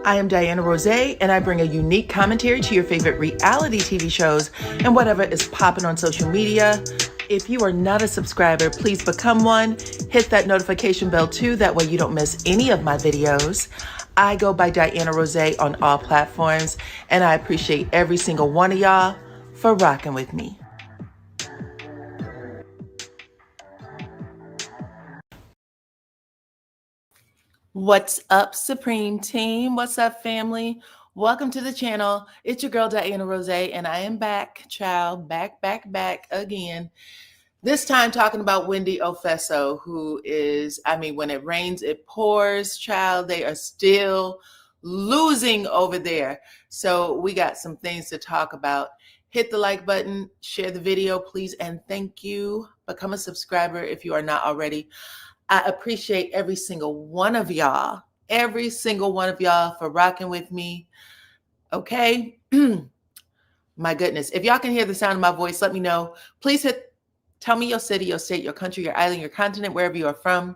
I am DYANAROZAY, and I bring a unique commentary to your favorite reality TV shows and whatever is popping on social media. If you are not a subscriber, please become one. Hit that notification bell too, that way you don't miss any of my videos. I go by DYANAROZAY on all platforms, and I appreciate every single one of y'all for rocking with me. What's up, Supreme Team? What's up, family? Welcome to the channel. It's your girl, DYANAROZAY, and I am back, child. Back again. This time talking about Wendy Ofeso, who is, when it rains, it pours, child. They are still losing over there. So we got some things to talk about. Hit the like button, share the video, please, and thank you. Become a subscriber if you are not already. I appreciate every single one of y'all for rocking with me. Okay. My goodness. If y'all can hear the sound of my voice, let me know. Please tell me your city, your state, your country, your island, your continent, wherever you are from.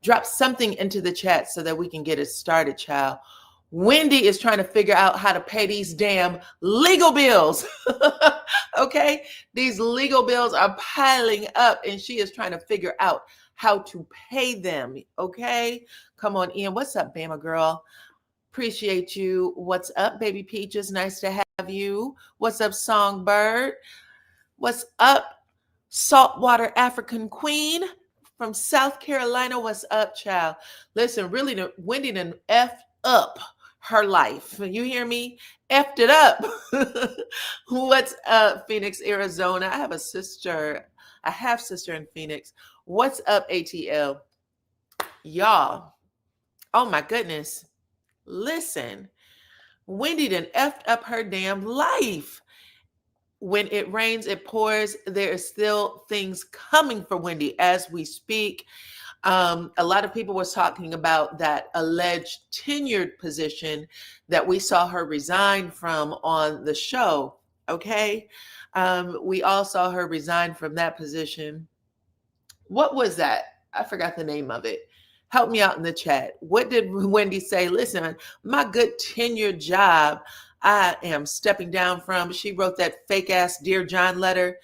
Drop something into the chat so that we can get it started, child. Wendy is trying to figure out how to pay these damn legal bills. Okay. These legal bills are piling up and she is trying to figure out how to pay them. Okay. Come on in. What's up, Bama girl? Appreciate you. What's up, baby peaches? Nice to have you. What's up, Songbird? What's up, saltwater African queen from South Carolina? What's up, child? Listen, really, Wendy done effed up her life. You hear me? Effed it up. What's up, Phoenix, Arizona? I have a half-sister in Phoenix. What's up, ATL? Y'all, oh my goodness. Listen, Wendy done effed up her damn life. When it rains, it pours. There are still things coming for Wendy as we speak. A lot of people was talking about that alleged tenured position that we saw her resign from on the show. Okay. We all saw her resign from that position. What was that? I forgot the name of it. Help me out in the chat. What did Wendy say? Listen, my good tenured job, I am stepping down from. She wrote that fake ass Dear John letter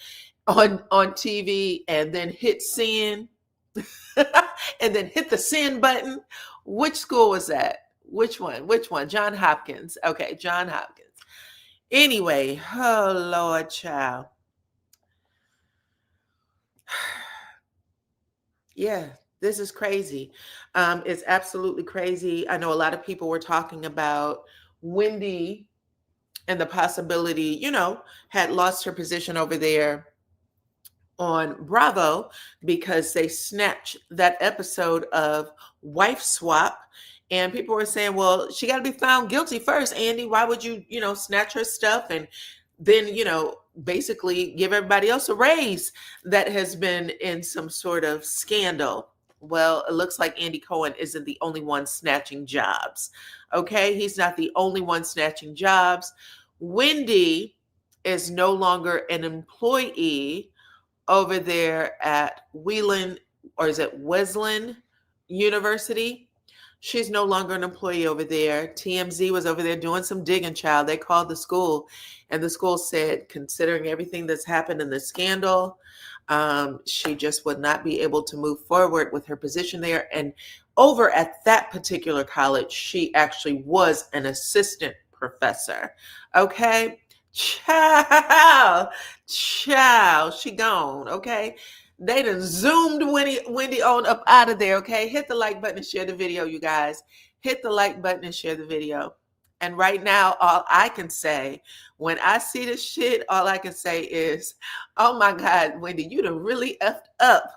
on TV and then hit send and then hit the send button. Which school was that? Which one? John Hopkins. Okay, John Hopkins. Anyway, oh Lord, child. Yeah, this is crazy. It's absolutely crazy. I know a lot of people were talking about Wendy and the possibility, had lost her position over there on Bravo because they snatched that episode of Wife Swap. And people were saying, well, she got to be found guilty first. Andy, why would you, snatch her stuff and then, basically give everybody else a raise that has been in some sort of scandal? Well, it looks like Andy Cohen isn't the only one snatching jobs. Okay. He's not the only one snatching jobs. Wendy is no longer an employee over there at Whelan, or is it Wesleyan University? She's no longer an employee over there. TMZ was over there doing some digging, child. They called the school, and the school said, considering everything that's happened in the scandal, she just would not be able to move forward with her position there. And over at that particular college, she actually was an assistant professor. Okay. Child, she gone. Okay. They done zoomed Wendy on up out of there. Okay. Hit the like button and share the video, you guys. Hit the like button and share the video. And right now, all I can say, when I see this shit, all I can say is, oh my God, Wendy, you done really effed up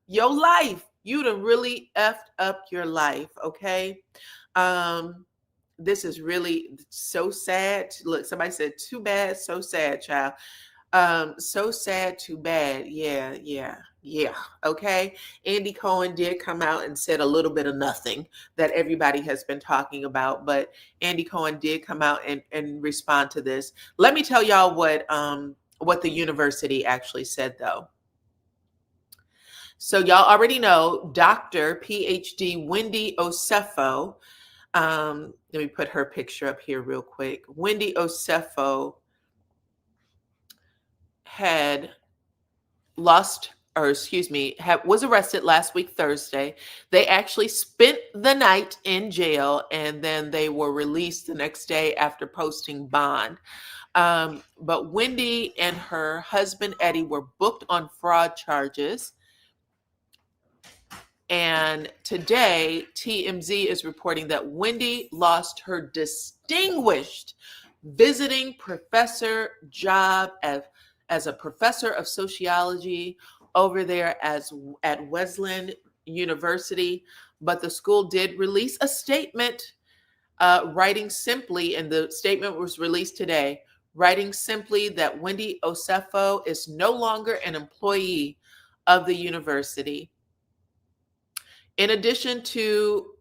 your life. You done really effed up your life. Okay. This is really so sad. Look, somebody said, too bad, so sad, child. So sad, too bad. Yeah. Okay. Andy Cohen did come out and said a little bit of nothing that everybody has been talking about, but Andy Cohen did come out and respond to this. Let me tell y'all what the university actually said, though. So y'all already know Dr. PhD Wendy Ofeso Let me put her picture up here real quick. Wendy Osefo had was arrested last week, Thursday. They actually spent the night in jail, and then they were released the next day after posting bond. But Wendy and her husband, Eddie, were booked on fraud charges. And today, TMZ is reporting that Wendy lost her distinguished visiting professor job as a professor of sociology over there at Wesleyan University. But the school did release a statement writing simply, and the statement was released today, writing simply that Wendy Osefo is no longer an employee of the university. In addition to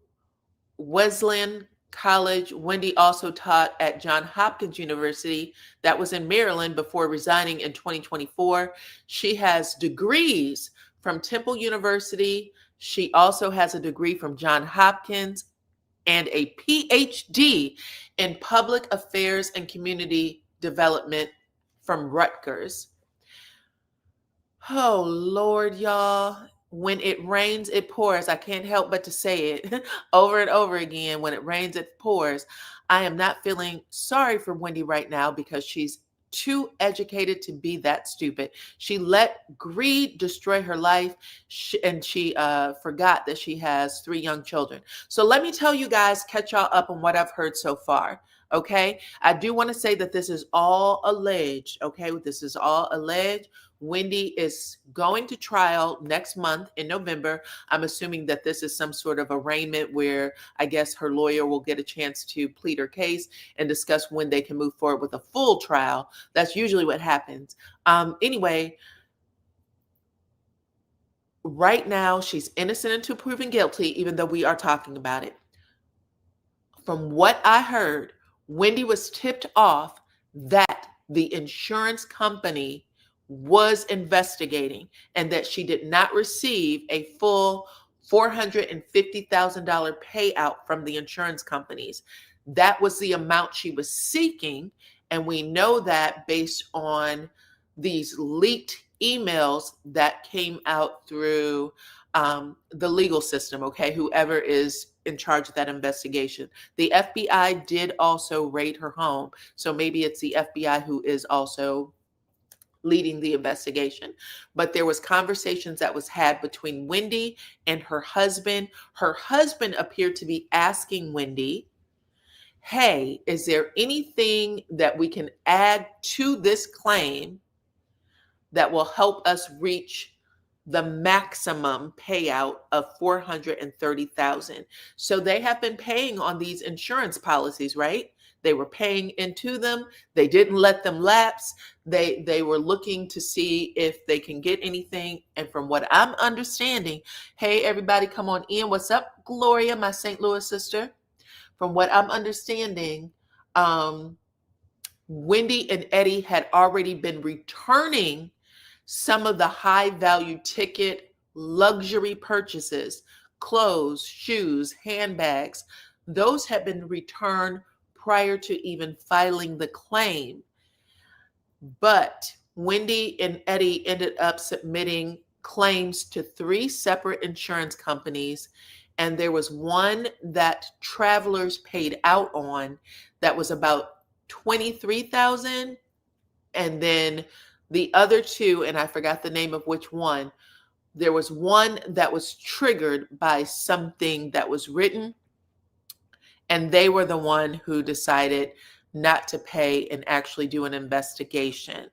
Wesleyan College, Wendy also taught at Johns Hopkins University, that was in Maryland, before resigning in 2024. She has degrees from Temple University. She also has a degree from Johns Hopkins and a PhD in public affairs and community development from Rutgers. Oh, Lord, y'all. When it rains, it pours. I can't help but to say it over and over again. When it rains, it pours. I am not feeling sorry for Wendy right now because she's too educated to be that stupid. She let greed destroy her life, and she forgot that she has 3 young children. So let me tell you guys, catch y'all up on what I've heard so far. Okay, I do want to say that this is all alleged. Okay, this is all alleged. Wendy is going to trial next month in November. I'm assuming that this is some sort of arraignment where I guess her lawyer will get a chance to plead her case and discuss when they can move forward with a full trial. That's usually what happens. Anyway, right now she's innocent until proven guilty, even though we are talking about it. From what I heard, Wendy was tipped off that the insurance company was investigating and that she did not receive a full $450,000 payout from the insurance companies. That was the amount she was seeking. And we know that based on these leaked emails that came out through the legal system, okay, whoever is in charge of that investigation. The FBI did also raid her home. So maybe it's the FBI who is also leading the investigation. But there was conversations that was had between Wendy and her husband. Her husband appeared to be asking Wendy, hey, is there anything that we can add to this claim that will help us reach the maximum payout of $430,000? So they have been paying on these insurance policies, right? They were paying into them. They didn't let them lapse. They were looking to see if they can get anything. And from what I'm understanding, hey, everybody, come on in. What's up, Gloria, my St. Louis sister? From what I'm understanding, Wendy and Eddie had already been returning some of the high value ticket luxury purchases, clothes, shoes, handbags. Those had been returned prior to even filing the claim. But Wendy and Eddie ended up submitting claims to 3 separate insurance companies. And there was one that Travelers paid out on that was about $23,000. And then the other 2, and I forgot the name of which one, there was one that was triggered by something that was written. And they were the one who decided not to pay and actually do an investigation.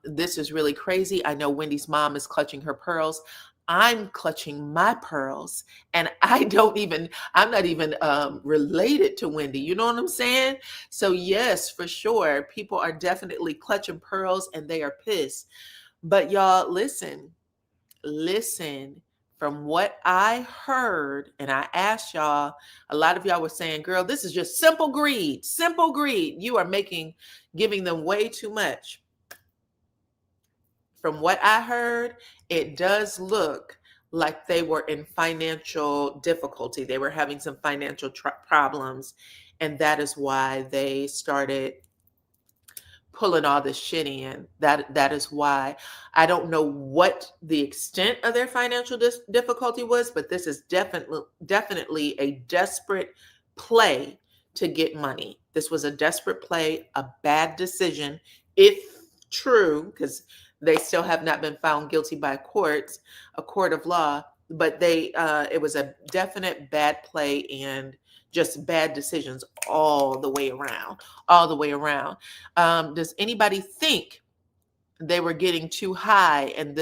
This is really crazy. I know Wendy's mom is clutching her pearls. I'm clutching my pearls, and I'm not even related to Wendy. You know what I'm saying? So yes, for sure, people are definitely clutching pearls and they are pissed. But y'all, listen. From what I heard, and I asked y'all, a lot of y'all were saying, girl, this is just simple greed. Simple greed. You are giving them way too much. From what I heard, it does look like they were in financial difficulty. They were having some financial problems. And that is why they started pulling all this shit in. That is why. I don't know what the extent of their financial difficulty was, but this is definitely a desperate play to get money. This was a desperate play, a bad decision, if true, because they still have not been found guilty by a court of law. But it was a definite bad play and just bad decisions all the way around, all the way around. Does anybody think they were getting too high and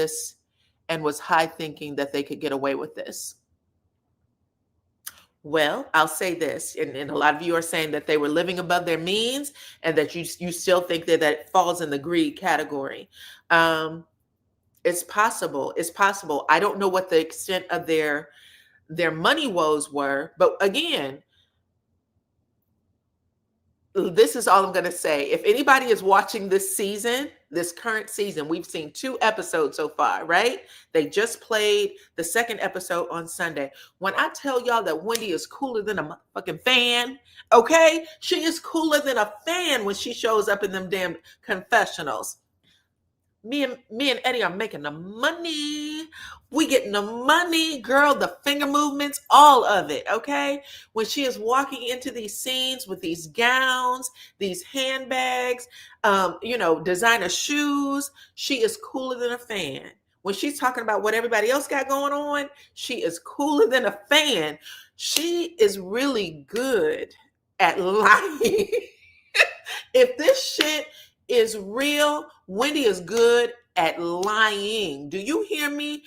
was high thinking that they could get away with this? Well, I'll say this, and a lot of you are saying that they were living above their means, and that you still think that falls in the greed category. It's possible. It's possible. I don't know what the extent of their money woes were, but again, this is all I'm going to say. If anybody is watching this season, this current season, we've seen 2 episodes so far, right? They just played the second episode on Sunday. When I tell y'all that Wendy is cooler than a motherfucking fan, okay? She is cooler than a fan when she shows up in them damn confessionals. Me and Eddie are making the money. We getting the money, girl, the finger movements, all of it, okay? When she is walking into these scenes with these gowns, these handbags, designer shoes, she is cooler than a fan. When she's talking about what everybody else got going on, she is cooler than a fan. She is really good at lying. If this shit is real, Wendy is good at lying. Do you hear me?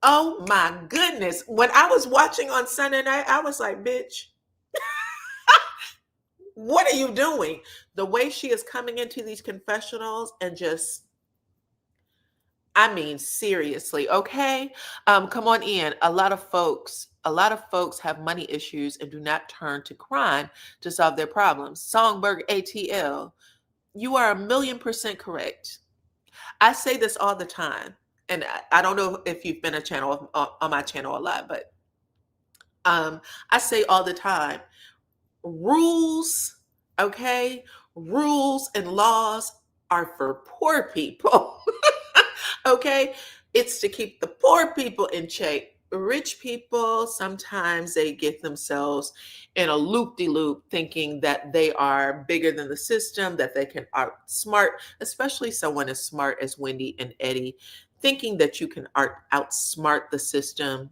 Oh my goodness. When I was watching on Sunday night, I was like, bitch, what are you doing? The way she is coming into these confessionals and just, I mean, seriously, okay? Come on in. A lot of folks have money issues and do not turn to crime to solve their problems. Songbird ATL, you are 1,000,000% correct. I say this all the time, and I don't know if you've been on my channel a lot, but I say all the time, rules, okay? Rules and laws are for poor people, okay? It's to keep the poor people in check. Rich people, sometimes they get themselves in a loop-de-loop thinking that they are bigger than the system, that they can outsmart, especially someone as smart as Wendy and Eddie, thinking that you can outsmart the system.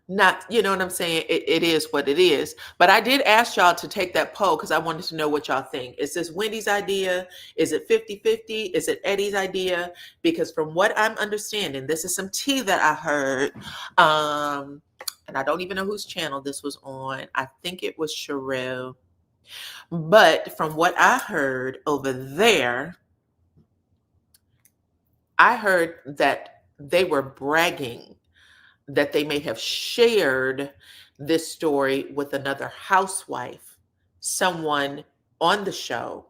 Not, you know what I'm saying? It is what it is. But I did ask y'all to take that poll because I wanted to know what y'all think. Is this Wendy's idea? Is it 50-50? Is it Eddie's idea? Because from what I'm understanding, this is some tea that I heard. And I don't even know whose channel this was on. I think it was Sherelle. But from what I heard over there, I heard that they were bragging that they may have shared this story with another housewife, someone on the show,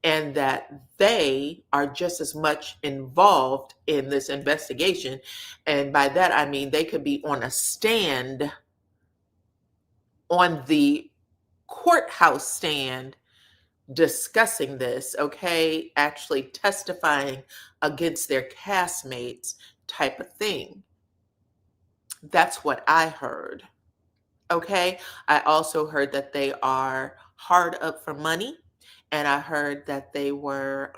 and that they are just as much involved in this investigation. And by that, I mean they could be on a stand, on the courthouse stand, discussing this, okay? Actually testifying against their castmates type of thing. That's what I heard. Okay. I also heard that they are hard up for money. And I heard that they were,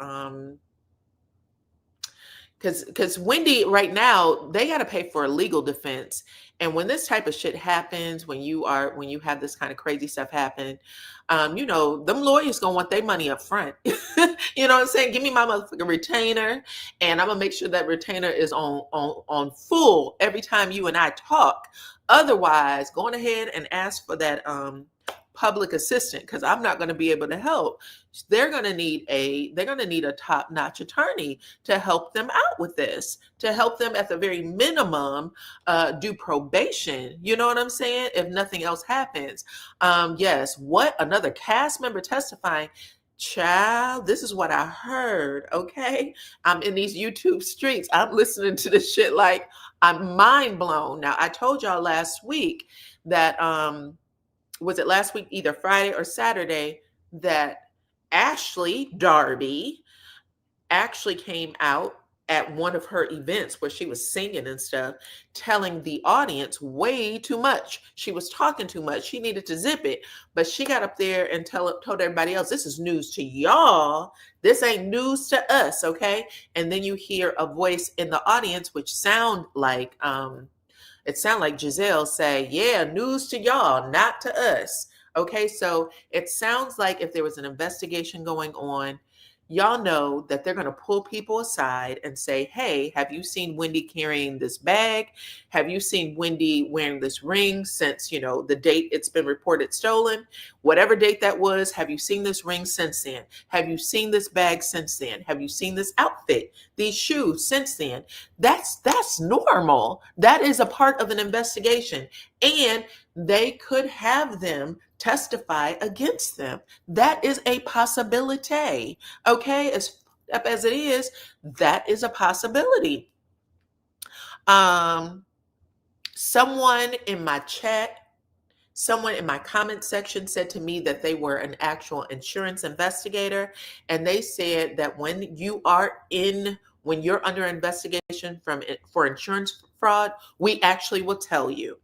because Wendy right now, they got to pay for a legal defense. And when this type of shit happens, when you have this kind of crazy stuff happen, them lawyers gonna want their money up front. You know what I'm saying? Give me my motherfucking retainer, and I'm gonna make sure that retainer is on full every time you and I talk. Otherwise, going ahead and ask for that public assistant, because I'm not going to be able to help. They're going to need a top-notch attorney to help them out with this, to help them at the very minimum do probation. You know what I'm saying? If nothing else happens. Yes. What? Another cast member testifying? Child, this is what I heard. Okay. I'm in these YouTube streets. I'm listening to this shit like, I'm mind blown. Now, I told y'all last week that, was it last week, either Friday or Saturday, that Ashley Darby actually came out at one of her events where she was singing and stuff, telling the audience way too much. She was talking too much. She needed to zip it. But she got up there and told everybody else, this is news to y'all. This ain't news to us, okay? And then you hear a voice in the audience, which it sounded like Giselle say, yeah, news to y'all, not to us. Okay, so it sounds like if there was an investigation going on, y'all know that they're going to pull people aside and say, hey, have you seen Wendy carrying this bag? Have you seen Wendy wearing this ring since, the date it's been reported stolen? Whatever date that was, have you seen this ring since then? Have you seen this bag since then? Have you seen this outfit, these shoes since then? That's normal. That is a part of an investigation. And they could have them testify against them. That is a possibility. Okay, as up as it is, that is a possibility. Someone in my chat, someone in my comment section said to me that they were an actual insurance investigator, and they said that when you're under investigation for insurance fraud, we actually will tell you.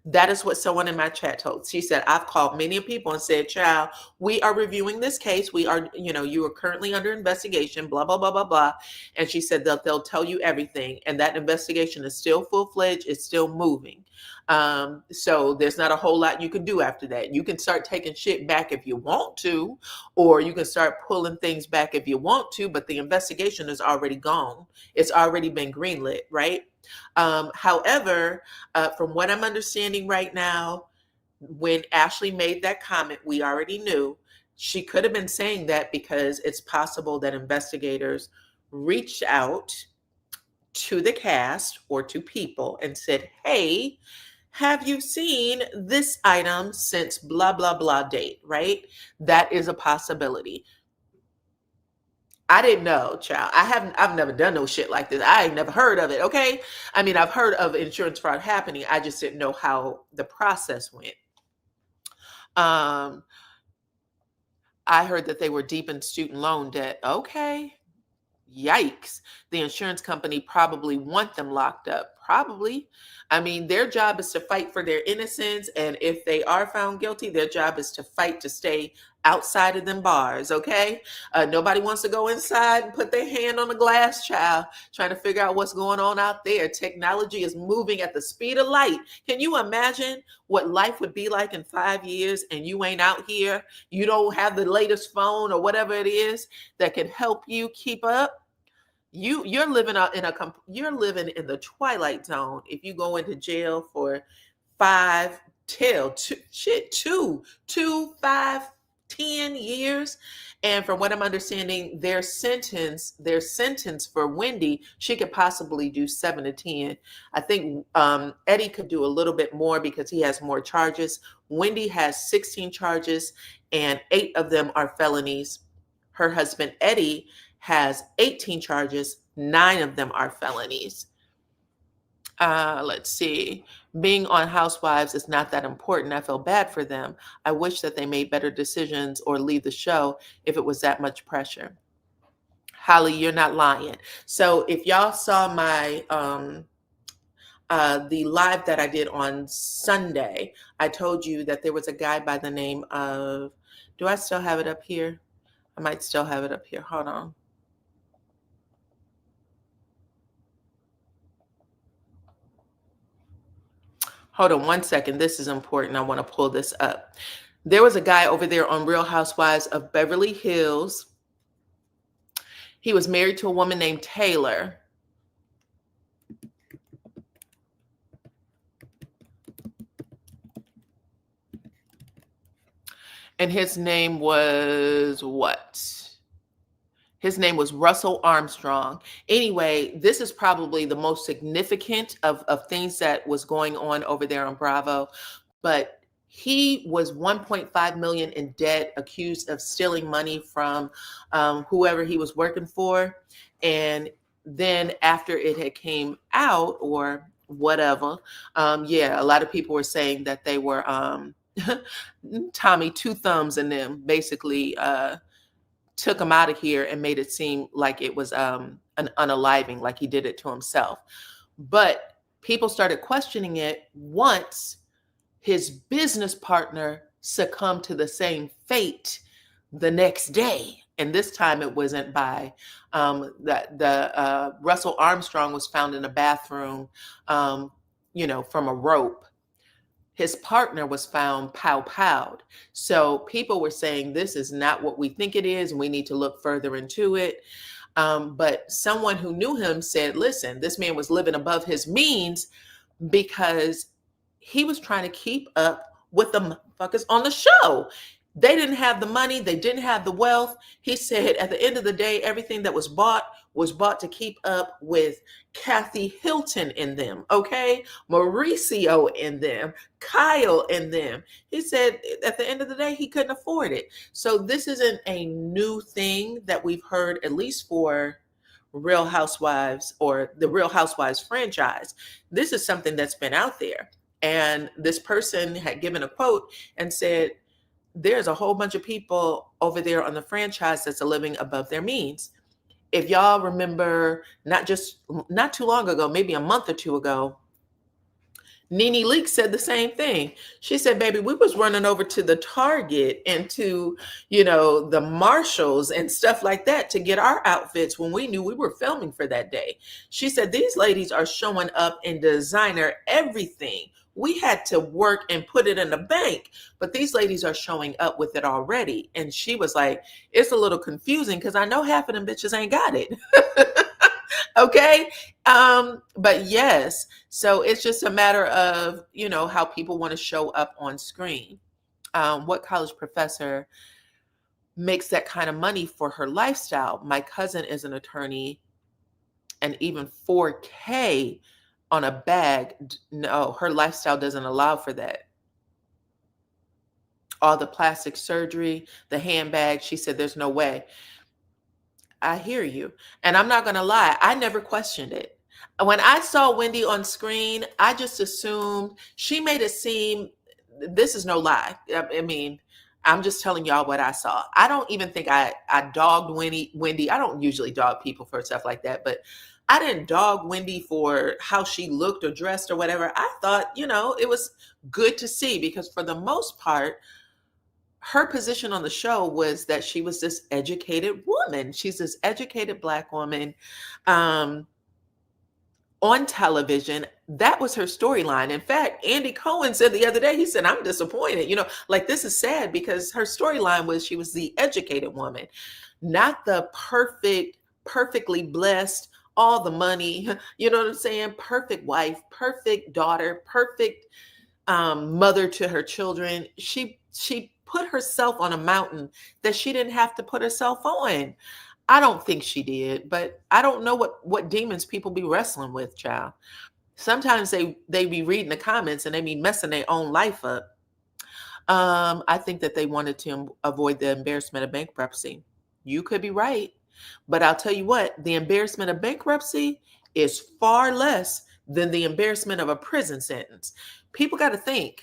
That is what someone in my chat told. She said, I've called many people and said, child, we are reviewing this case. We are, you are currently under investigation, blah, blah, blah, blah, blah. And she said that they'll tell you everything. And that investigation is still full-fledged. It's still moving. So there's not a whole lot you can do after that. You can start taking shit back if you want to, or you can start pulling things back if you want to, but the investigation is already gone. It's already been greenlit, right? However, from what I'm understanding right now, when Ashley made that comment, we already knew. She could have been saying that because it's possible that investigators reached out to the cast or to people and said, hey, have you seen this item since blah, blah, blah date, right? That is a possibility. I didn't know, child. I've never done no shit like this. I ain't never heard of it, okay? I mean, I've heard of insurance fraud happening. I just didn't know how the process went. I heard that they were deep in student loan debt. Okay. Yikes. The insurance company probably want them locked up. Probably. I mean, their job is to fight for their innocence. And if they are found guilty, their job is to fight to stay outside of them bars. Okay. Nobody wants to go inside and put their hand on a glass, child, trying to figure out what's going on out there. Technology is moving at the speed of light. Can you imagine what life would be like in 5 years and you ain't out here? You don't have the latest phone or whatever it is that can help you keep up. You're living in the twilight zone if you go into jail for 5 till 10 years. And from what I'm understanding, their sentence for Wendy, she could possibly do 7 to 10. I think Eddie could do a little bit more because he has more charges. Wendy has 16 charges and 8 of them are felonies. Her husband Eddie has 18 charges, 9 of them are felonies. Let's see. Being on Housewives is not that important. I feel bad for them. I wish that they made better decisions or leave the show if it was that much pressure. Holly, you're not lying. So if y'all saw my the live that I did on Sunday, I told you that there was a guy by the name of, do I still have it up here? I might still have it up here. Hold on. Hold on one second. This is important. I want to pull this up. There was a guy over there on Real Housewives of Beverly Hills. He was married to a woman named Taylor. And his name was what? His name was Russell Armstrong. Anyway, this is probably the most significant of things that was going on over there on Bravo. But he was 1.5 million in debt, accused of stealing money from whoever he was working for. And then after it had came out or whatever, yeah, a lot of people were saying that they were Tommy Two Thumbs and them basically took him out of here and made it seem like it was an unaliving, like he did it to himself. But people started questioning it once his business partner succumbed to the same fate the next day. And this time it wasn't by the Russell Armstrong was found in a bathroom, from a rope. His partner was found pow-powed. So people were saying this is not what we think it is, and we need to look further into it. But someone who knew him said, listen, this man was living above his means because he was trying to keep up with the motherfuckers on the show. They didn't have the money. They didn't have the wealth. He said at the end of the day, everything that was bought to keep up with Kathy Hilton in them, okay? Mauricio in them, Kyle in them. He said at the end of the day, he couldn't afford it. So this isn't a new thing that we've heard, at least for Real Housewives or the Real Housewives franchise. This is something that's been out there. And this person had given a quote and said, there's a whole bunch of people over there on the franchise that's living above their means. If y'all remember, not too long ago, maybe a month or two ago, Nene Leakes said the same thing. She said, baby, we was running over to the Target and to, the Marshalls and stuff like that to get our outfits when we knew we were filming for that day. She said, these ladies are showing up in designer everything. We had to work and put it in the bank, but these ladies are showing up with it already. And she was like, it's a little confusing because I know half of them bitches ain't got it. Okay. But yes, so it's just a matter of, how people want to show up on screen. What college professor makes that kind of money for her lifestyle? My cousin is an attorney, and even 4K on a bag. No, her lifestyle doesn't allow for that. All the plastic surgery, the handbag, she said, there's no way. I hear you. And I'm not going to lie, I never questioned it. When I saw Wendy on screen, I just assumed she made it seem, this is no lie. I mean, I'm just telling y'all what I saw. I don't even think I dogged Wendy. I don't usually dog people for stuff like that, but I didn't dog Wendy for how she looked or dressed or whatever. I thought, it was good to see because for the most part, her position on the show was that she was this educated woman. She's this educated Black woman on television. That was her storyline. In fact, Andy Cohen said the other day, he said, I'm disappointed. This is sad because her storyline was she was the educated woman, not the perfectly blessed, all the money, you know what I'm saying? Perfect wife, perfect daughter, perfect mother to her children. She put herself on a mountain that she didn't have to put herself on. I don't think she did, but I don't know what demons people be wrestling with, child. Sometimes they be reading the comments and they be messing their own life up. I think that they wanted to avoid the embarrassment of bankruptcy. You could be right, but I'll tell you what, the embarrassment of bankruptcy is far less than the embarrassment of a prison sentence. People got to think.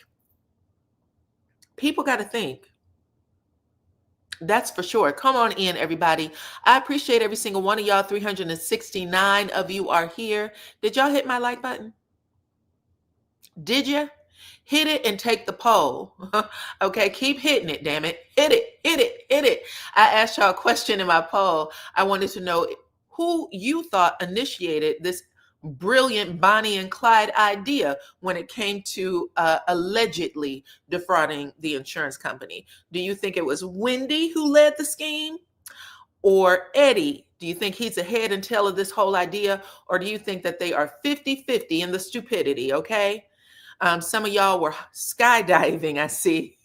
That's for sure. Come on in, everybody. I appreciate every single one of y'all. 369 of you are here. Did y'all hit my like button? Did you? Hit it and take the poll. Okay, keep hitting it, damn it. Hit it. I asked y'all a question in my poll. I wanted to know who you thought initiated this brilliant Bonnie and Clyde idea when it came to allegedly defrauding the insurance company. Do you think it was Wendy who led the scheme or Eddie? Do you think he's the head and tail of this whole idea, or do you think that they are 50-50 in the stupidity? Okay. Some of y'all were skydiving, I see.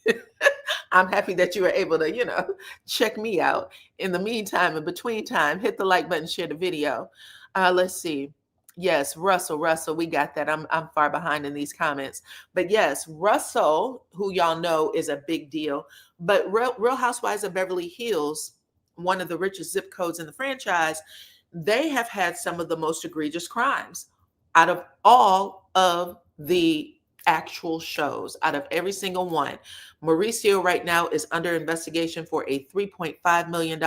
I'm happy that you were able to, check me out. In the meantime, in between time, hit the like button, share the video. Let's see. Yes, Russell, we got that. I'm far behind in these comments. But yes, Russell, who y'all know is a big deal. But Real Housewives of Beverly Hills, one of the richest zip codes in the franchise, they have had some of the most egregious crimes out of all of the actual shows, out of every single one. Mauricio right now is under investigation for a $3.5 million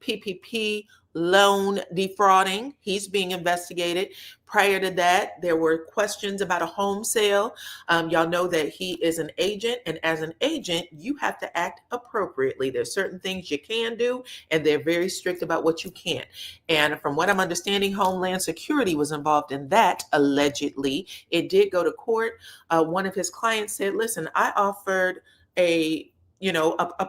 PPP loan defrauding. He's being investigated. Prior to that, there were questions about a home sale. Y'all know that he is an agent, and as an agent, you have to act appropriately. There's certain things you can do, and they're very strict about what you can't. And from what I'm understanding, Homeland Security was involved in that, allegedly. It did go to court. One of his clients said, listen, I offered a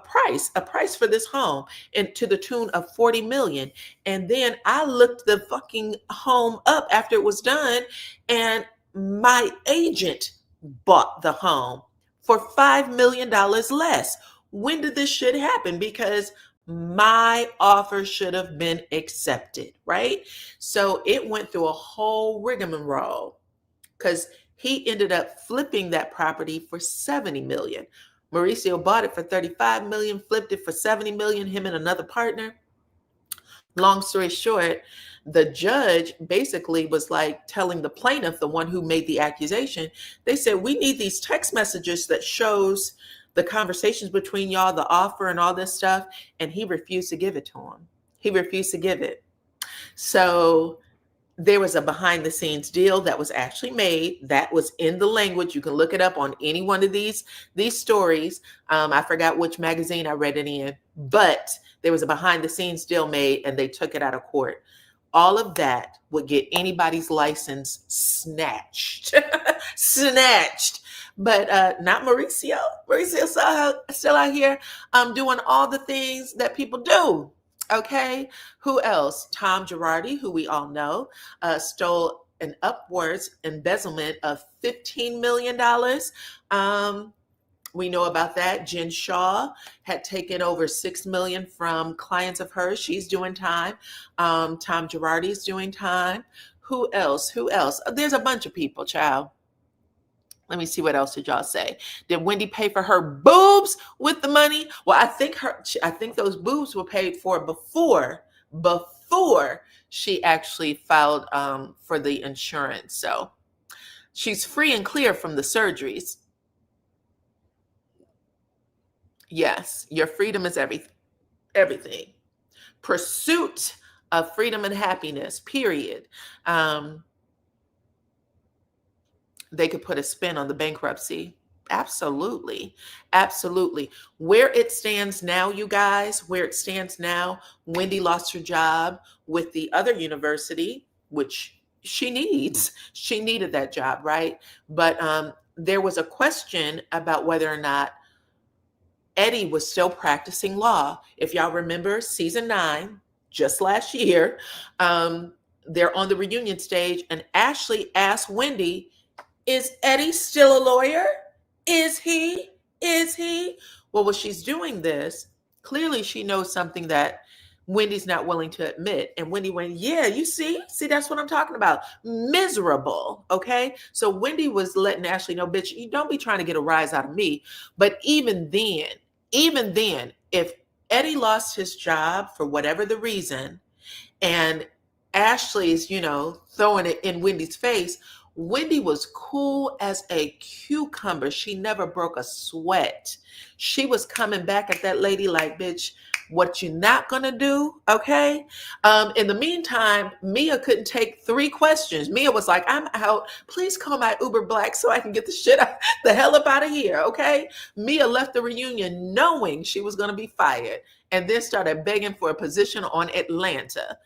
price for this home and to the tune of 40 million. And then I looked the fucking home up after it was done, and my agent bought the home for $5 million less. When did this shit happen? Because my offer should have been accepted, right? So it went through a whole rigmarole because he ended up flipping that property for 70 million. Mauricio bought it for 35 million, flipped it for 70 million, him and another partner. Long story short, the judge basically was like telling the plaintiff, the one who made the accusation, they said, we need these text messages that shows the conversations between y'all, the offer and all this stuff. And he refused to give it to him. He refused to give it. So there was a behind the scenes deal that was actually made that was in the language. You can look it up on any one of these stories. I forgot which magazine I read it in, but there was a behind the scenes deal made and they took it out of court. All of that would get anybody's license snatched, snatched. But not Mauricio. Mauricio's still out here doing all the things that people do. Okay, who else? Tom Girardi, who we all know, stole an upwards embezzlement of $15 million. We know about that. Jen Shaw had taken over $6 million from clients of hers. She's doing time. Tom Girardi's doing time. Who else? Who else? There's a bunch of people, child. Let me see, what else did y'all say? Did Wendy pay for her boobs with the money? Well, I think those boobs were paid for before she actually filed for the insurance. So she's free and clear from the surgeries. Yes, your freedom is everything. Pursuit of freedom and happiness, period. They could put a spin on the bankruptcy. Absolutely. Absolutely. Where it stands now, you guys, where it stands now, Wendy lost her job with the other university, which she needs. She needed that job, right? But there was a question about whether or not Eddie was still practicing law. If y'all remember season 9, just last year, they're on the reunion stage and Ashley asked Wendy, is Eddie still a lawyer? Is he? Well, she's doing this, clearly she knows something that Wendy's not willing to admit. And Wendy went, yeah, you see, that's what I'm talking about. Miserable. Okay. So Wendy was letting Ashley know, bitch, you don't be trying to get a rise out of me. But even then, if Eddie lost his job for whatever the reason, and Ashley's, throwing it in Wendy's face, Wendy was cool as a cucumber. She never broke a sweat. She was coming back at that lady like, bitch, what you not gonna do, okay? In the meantime, Mia couldn't take 3 questions. Mia was like, I'm out. Please call my Uber Black so I can get the hell up out of here, okay? Mia left the reunion knowing she was gonna be fired and then started begging for a position on Atlanta.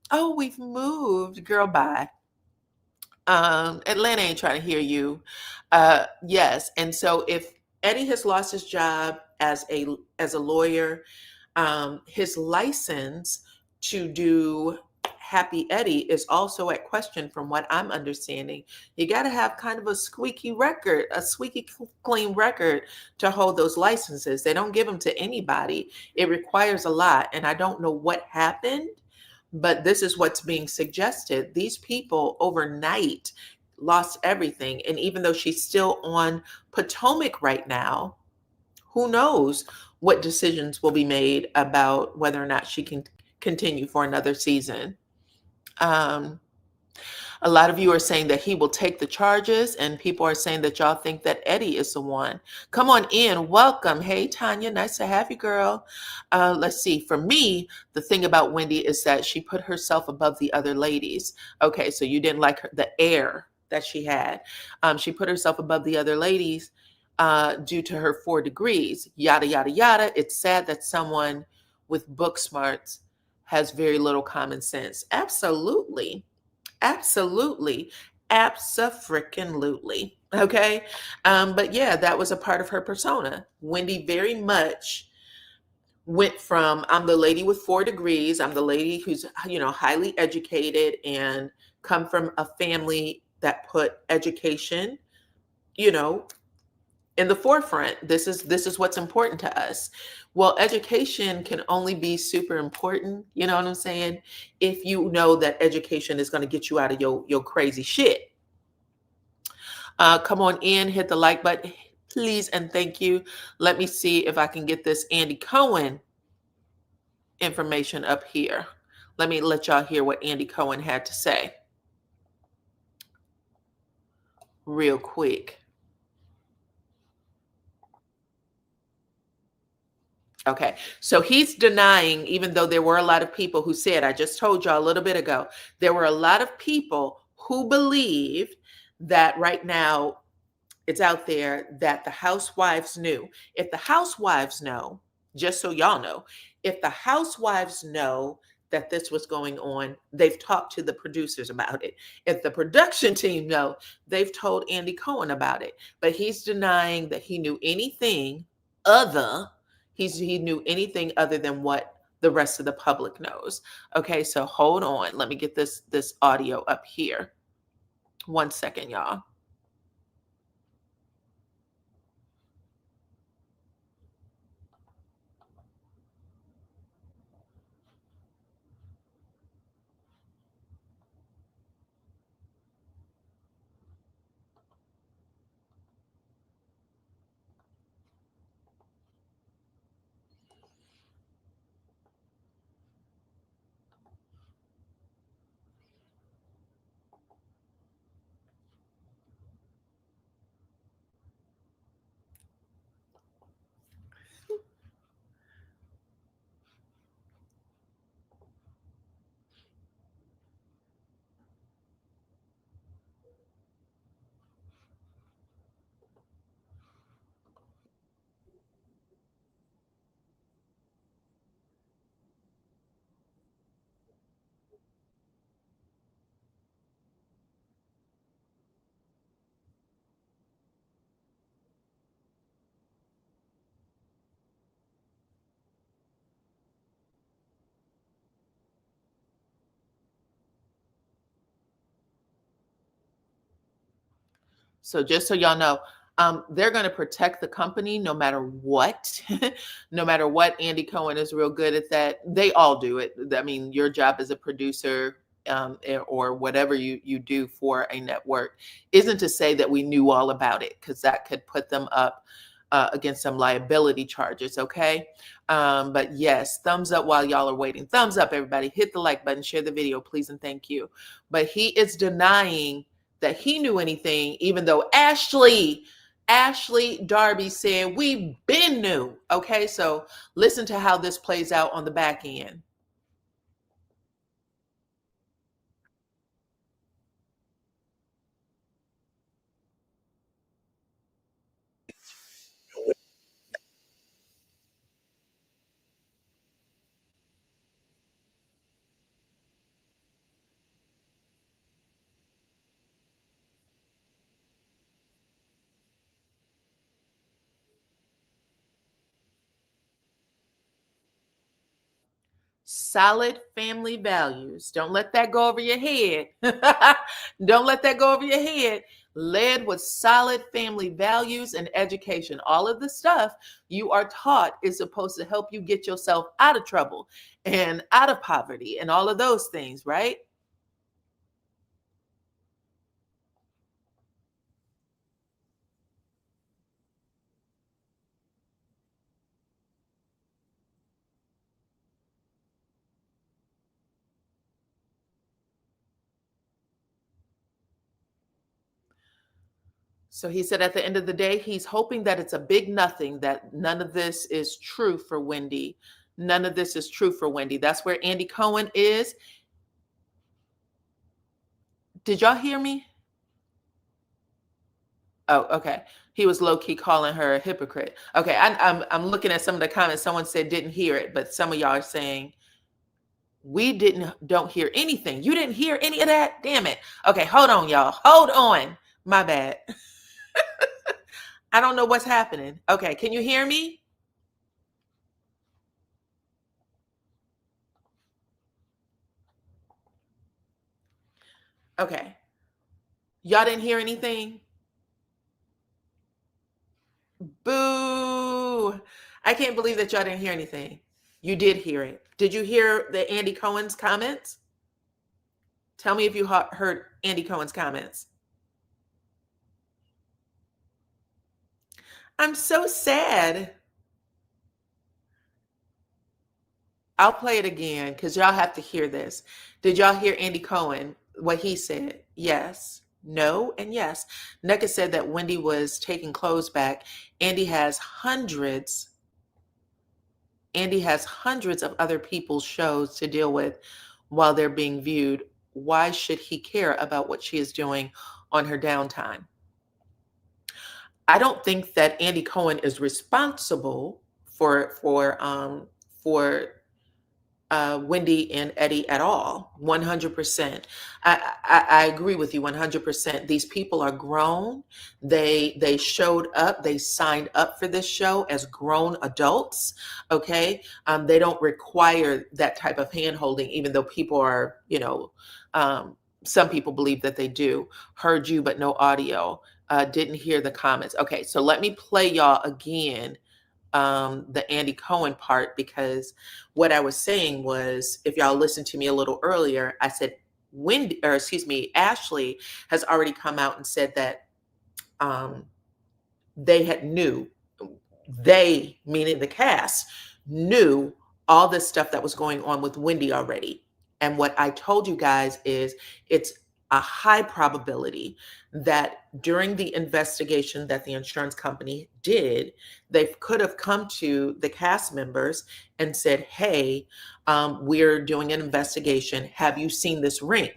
Oh, we've moved. Girl, bye. Atlanta ain't trying to hear you. Yes. And so if Eddie has lost his job as a lawyer, his license to do Happy Eddie is also at question from what I'm understanding. You got to have kind of a squeaky clean record to hold those licenses. They don't give them to anybody. It requires a lot. And I don't know what happened, but this is what's being suggested. These people overnight lost everything. And even though she's still on Potomac right now, who knows what decisions will be made about whether or not she can continue for another season. Um, a lot of you are saying that he will take the charges, and people are saying that y'all think that Eddie is the one. Come on in. Welcome. Hey, Tanya. Nice to have you, girl. Let's see. For me, the thing about Wendy is that she put herself above the other ladies. Okay, so you didn't like the air that she had. She put herself above the other ladies due to her 4 degrees. Yada, yada, yada. It's sad that someone with book smarts has very little common sense. Absolutely. Absolutely. Abso-freaking-lutely. Okay. But yeah, that was a part of her persona. Wendy very much went from I'm the lady with 4 degrees, I'm the lady who's, highly educated and come from a family that put education, you know, in the forefront. This is what's important to us. Well, education can only be super important, you know what I'm saying, if you know that education is going to get you out of your crazy shit. Come on in, hit the like button, please, and thank you. Let me see if I can get this Andy Cohen information up here. Let me let y'all hear what Andy Cohen had to say real quick. Okay, so he's denying, even though there were a lot of people who said, I just told y'all a little bit ago, there were a lot of people who believed that right now it's out there that the housewives knew. If the housewives know, just so y'all know, if the housewives know that this was going on, they've talked to the producers about it. If the production team know, they've told Andy Cohen about it. But he's denying that he knew anything other. He knew anything other than what the rest of the public knows. Okay, so hold on. Let me get this audio up here. 1 second, y'all. So just so y'all know, they're going to protect the company no matter what. No matter what. Andy Cohen is real good at that. They all do it. I mean, your job as a producer, or whatever you do for a network, isn't to say that we knew all about it, because that could put them up against some liability charges. Okay. But yes, thumbs up while y'all are waiting. Thumbs up, everybody. Hit the like button, share the video, please, and thank you. But he is denying that he knew anything, even though Ashley Darby said we've been new. Okay, so listen to how this plays out on the back end. Solid family values. Don't let that go over your head. Don't let that go over your head. Led with solid family values and education. All of the stuff you are taught is supposed to help you get yourself out of trouble and out of poverty and all of those things, right? So he said at the end of the day, he's hoping that it's a big nothing, that none of this is true for Wendy. None of this is true for Wendy. That's where Andy Cohen is. Did y'all hear me? Oh, okay. He was low key calling her a hypocrite. Okay, I'm looking at some of the comments. Someone said didn't hear it, but some of y'all are saying we don't hear anything. You didn't hear any of that? Damn it. Okay, hold on, y'all. Hold on. My bad. I don't know what's happening. Okay, can you hear me? Okay. Y'all didn't hear anything? Boo. I can't believe that y'all didn't hear anything. You did hear it. Did you hear the Andy Cohen's comments? Tell me if you heard Andy Cohen's comments. I'm so sad. I'll play it again because y'all have to hear this. Did y'all hear Andy Cohen, what he said? Yes, no, and yes. NECA said that Wendy was taking clothes back. Andy has hundreds of other people's shows to deal with while they're being viewed. Why should he care about what she is doing on her downtime? I don't think that Andy Cohen is responsible for Wendy and Eddie at all. 100%. I agree with you 100%. These people are grown. They showed up. They signed up for this show as grown adults. Okay, they don't require that type of hand holding, even though people are, some people believe that they do. Heard you, but no audio. Didn't hear the comments. Okay, so let me play y'all again the Andy Cohen part, because what I was saying was, if y'all listened to me a little earlier, I said Ashley has already come out and said that they, meaning the cast, knew all this stuff that was going on with Wendy already. And what I told you guys is it's a high probability that during the investigation that the insurance company did, they could have come to the cast members and said, hey, we're doing an investigation. Have you seen this ring?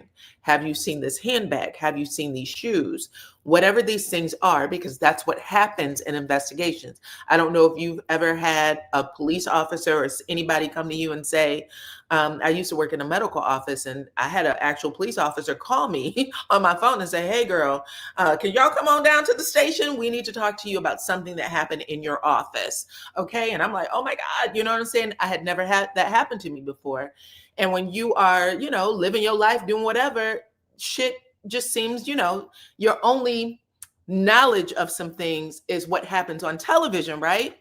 Have you seen this handbag? Have you seen these shoes? Whatever these things are, because that's what happens in investigations. I don't know if you've ever had a police officer or anybody come to you and say, I used to work in a medical office, and I had an actual police officer call me on my phone and say, hey girl, can y'all come on down to the station? We need to talk to you about something that happened in your office. Okay. And I'm like, oh my God, you know what I'm saying? I had never had that happen to me before. And when you are, living your life, doing whatever, shit just seems, your only knowledge of some things is what happens on television, right?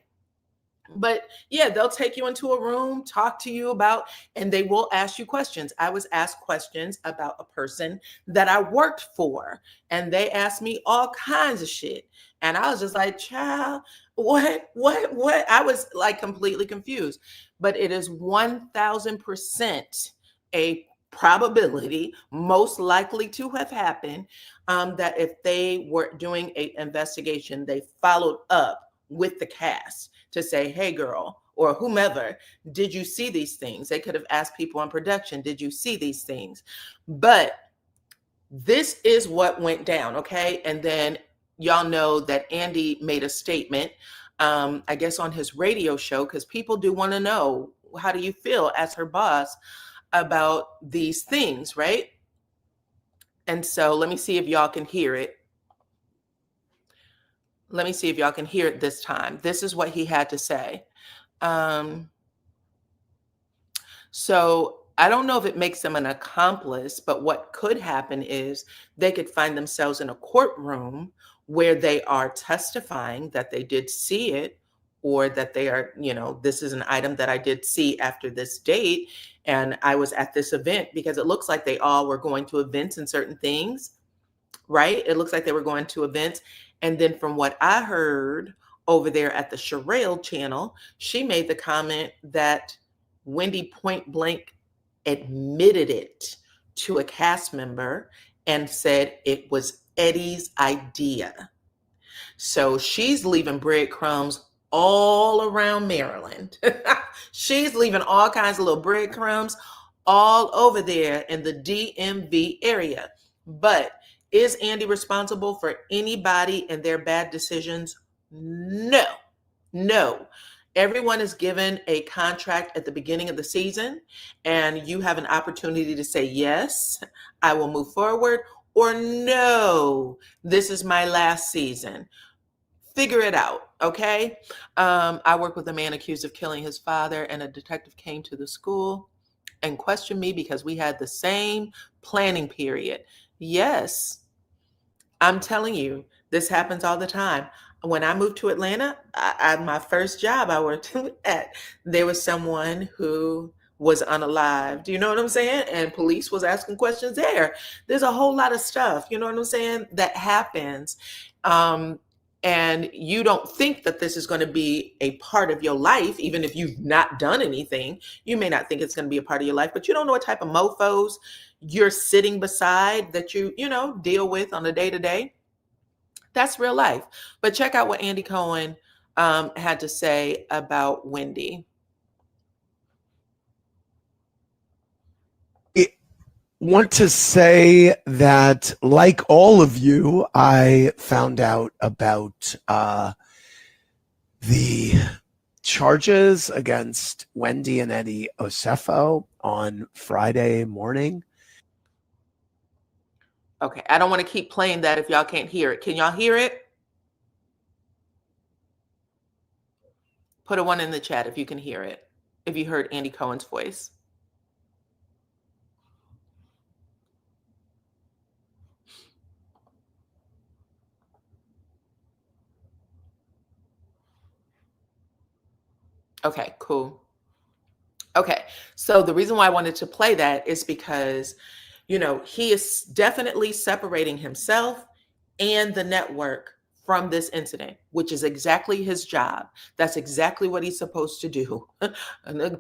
But yeah, they'll take you into a room, talk to you about, and they will ask you questions. I was asked questions about a person that I worked for, and they asked me all kinds of shit. And I was just like, child, what? I was like completely confused. But it is 1000% a probability, most likely to have happened, that if they were doing an investigation, they followed up with the cast to say, hey girl, or whomever, did you see these things? They could have asked people on production, did you see these things? But this is what went down, okay? And then y'all know that Andy made a statement, I guess on his radio show, because people do want to know, how do you feel as her boss about these things, right? And so let me see if y'all can hear it. Let me see if y'all can hear it this time. This is what he had to say. So I don't know if it makes them an accomplice, but what could happen is they could find themselves in a courtroom where they are testifying that they did see it, or that they are, this is an item that I did see after this date, and I was at this event, because it looks like they all were going to events and certain things, right? It looks like they were going to events. And then from what I heard over there at the Sherelle channel, she made the comment that Wendy point blank admitted it to a cast member and said it was Eddie's idea. So she's leaving breadcrumbs all around Maryland. She's leaving all kinds of little breadcrumbs all over there in the DMV area. But is Andy responsible for anybody and their bad decisions? No. No. Everyone is given a contract at the beginning of the season, and you have an opportunity to say, yes, I will move forward, or no, this is my last season. Figure it out, okay? I work with a man accused of killing his father, and a detective came to the school and questioned me because we had the same planning period. Yes, I'm telling you, this happens all the time. When I moved to Atlanta, my first job I worked at, there was someone who was unalived. Do you know what I'm saying? And police was asking questions there. There's a whole lot of stuff, you know what I'm saying, that happens. And you don't think that this is going to be a part of your life, even if you've not done anything. You may not think it's going to be a part of your life, but you don't know what type of mofos you're sitting beside that you know, deal with on a day to day. That's real life. But check out what Andy Cohen had to say about Wendy. Want to say that, like all of you, I found out about the charges against Wendy and Eddie Osefo on Friday morning. Okay, I don't want to keep playing that if y'all can't hear it. Can y'all hear it? Put a one in the chat if you can hear it, if you heard Andy Cohen's voice. Okay, cool. Okay, so the reason why I wanted to play that is because, you know, he is definitely separating himself and the network from this incident, which is exactly his job. That's exactly what he's supposed to do.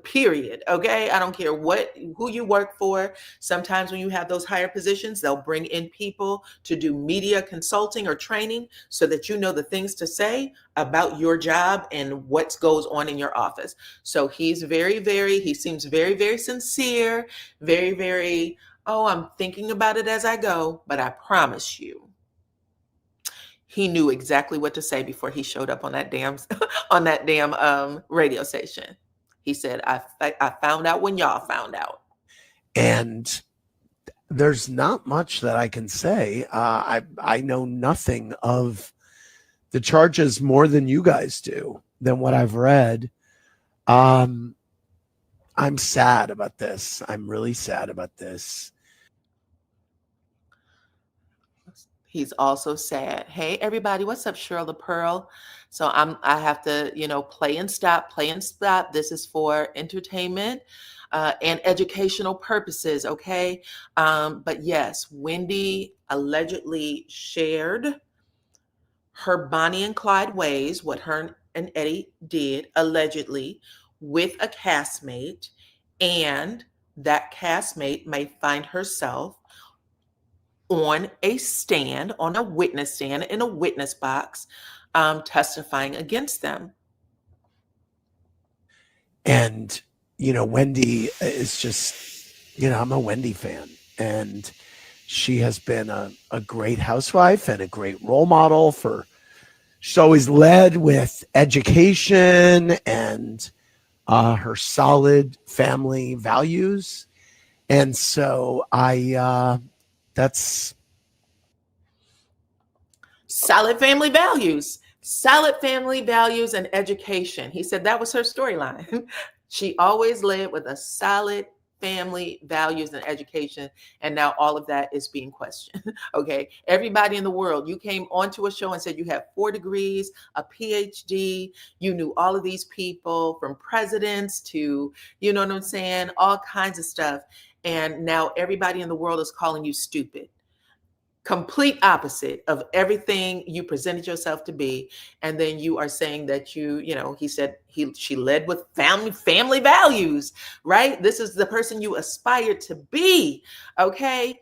Period. Okay. I don't care who you work for. Sometimes when you have those higher positions, they'll bring in people to do media consulting or training so that you know the things to say about your job and what goes on in your office. So he's he seems very, very sincere, very, very, oh, I'm thinking about it as I go, but I promise you, he knew exactly what to say before he showed up on that damn radio station. He said, I found out when y'all found out. And there's not much that I can say. I know nothing of the charges more than you guys do, than what I've read. I'm sad about this. I'm really sad about this. He's also sad. Hey, everybody, what's up, Cheryl the Pearl? So I have to, you know, play and stop. This is for entertainment and educational purposes, okay? But yes, Wendy allegedly shared her Bonnie and Clyde ways, what her and Eddie did, allegedly, with a castmate, and that castmate may find herself on a witness stand, in a witness box, testifying against them. And, you know, Wendy is just, you know, I'm a Wendy fan, and she has been a great housewife and a great role model she's always led with education and her solid family values. And so that's solid family values and education. He said that was her storyline. She always led with a solid family values and education, and now all of that is being questioned. Okay, everybody in the world, you came onto a show and said you have 4 degrees, a PhD, you knew all of these people, from presidents to, you know what I'm saying, all kinds of stuff, and now everybody in the world is calling you stupid. Complete opposite of everything you presented yourself to be. And then you are saying that you know, he said she led with family values, right? This is the person you aspired to be. Okay.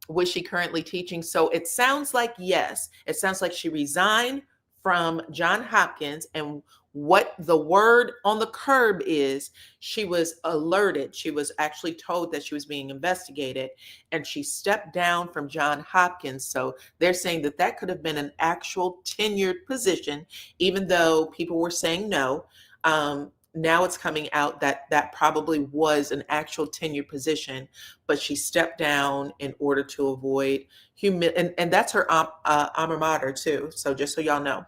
Was she currently teaching? So it sounds like yes. It sounds like she resigned from John Hopkins. And what the word on the curb is, she was alerted. She was actually told that she was being investigated, and she stepped down from John Hopkins. So they're saying that that could have been an actual tenured position, even though people were saying no. Now it's coming out that that probably was an actual tenured position, but she stepped down in order to avoid and that's her alma mater too. So just so y'all know,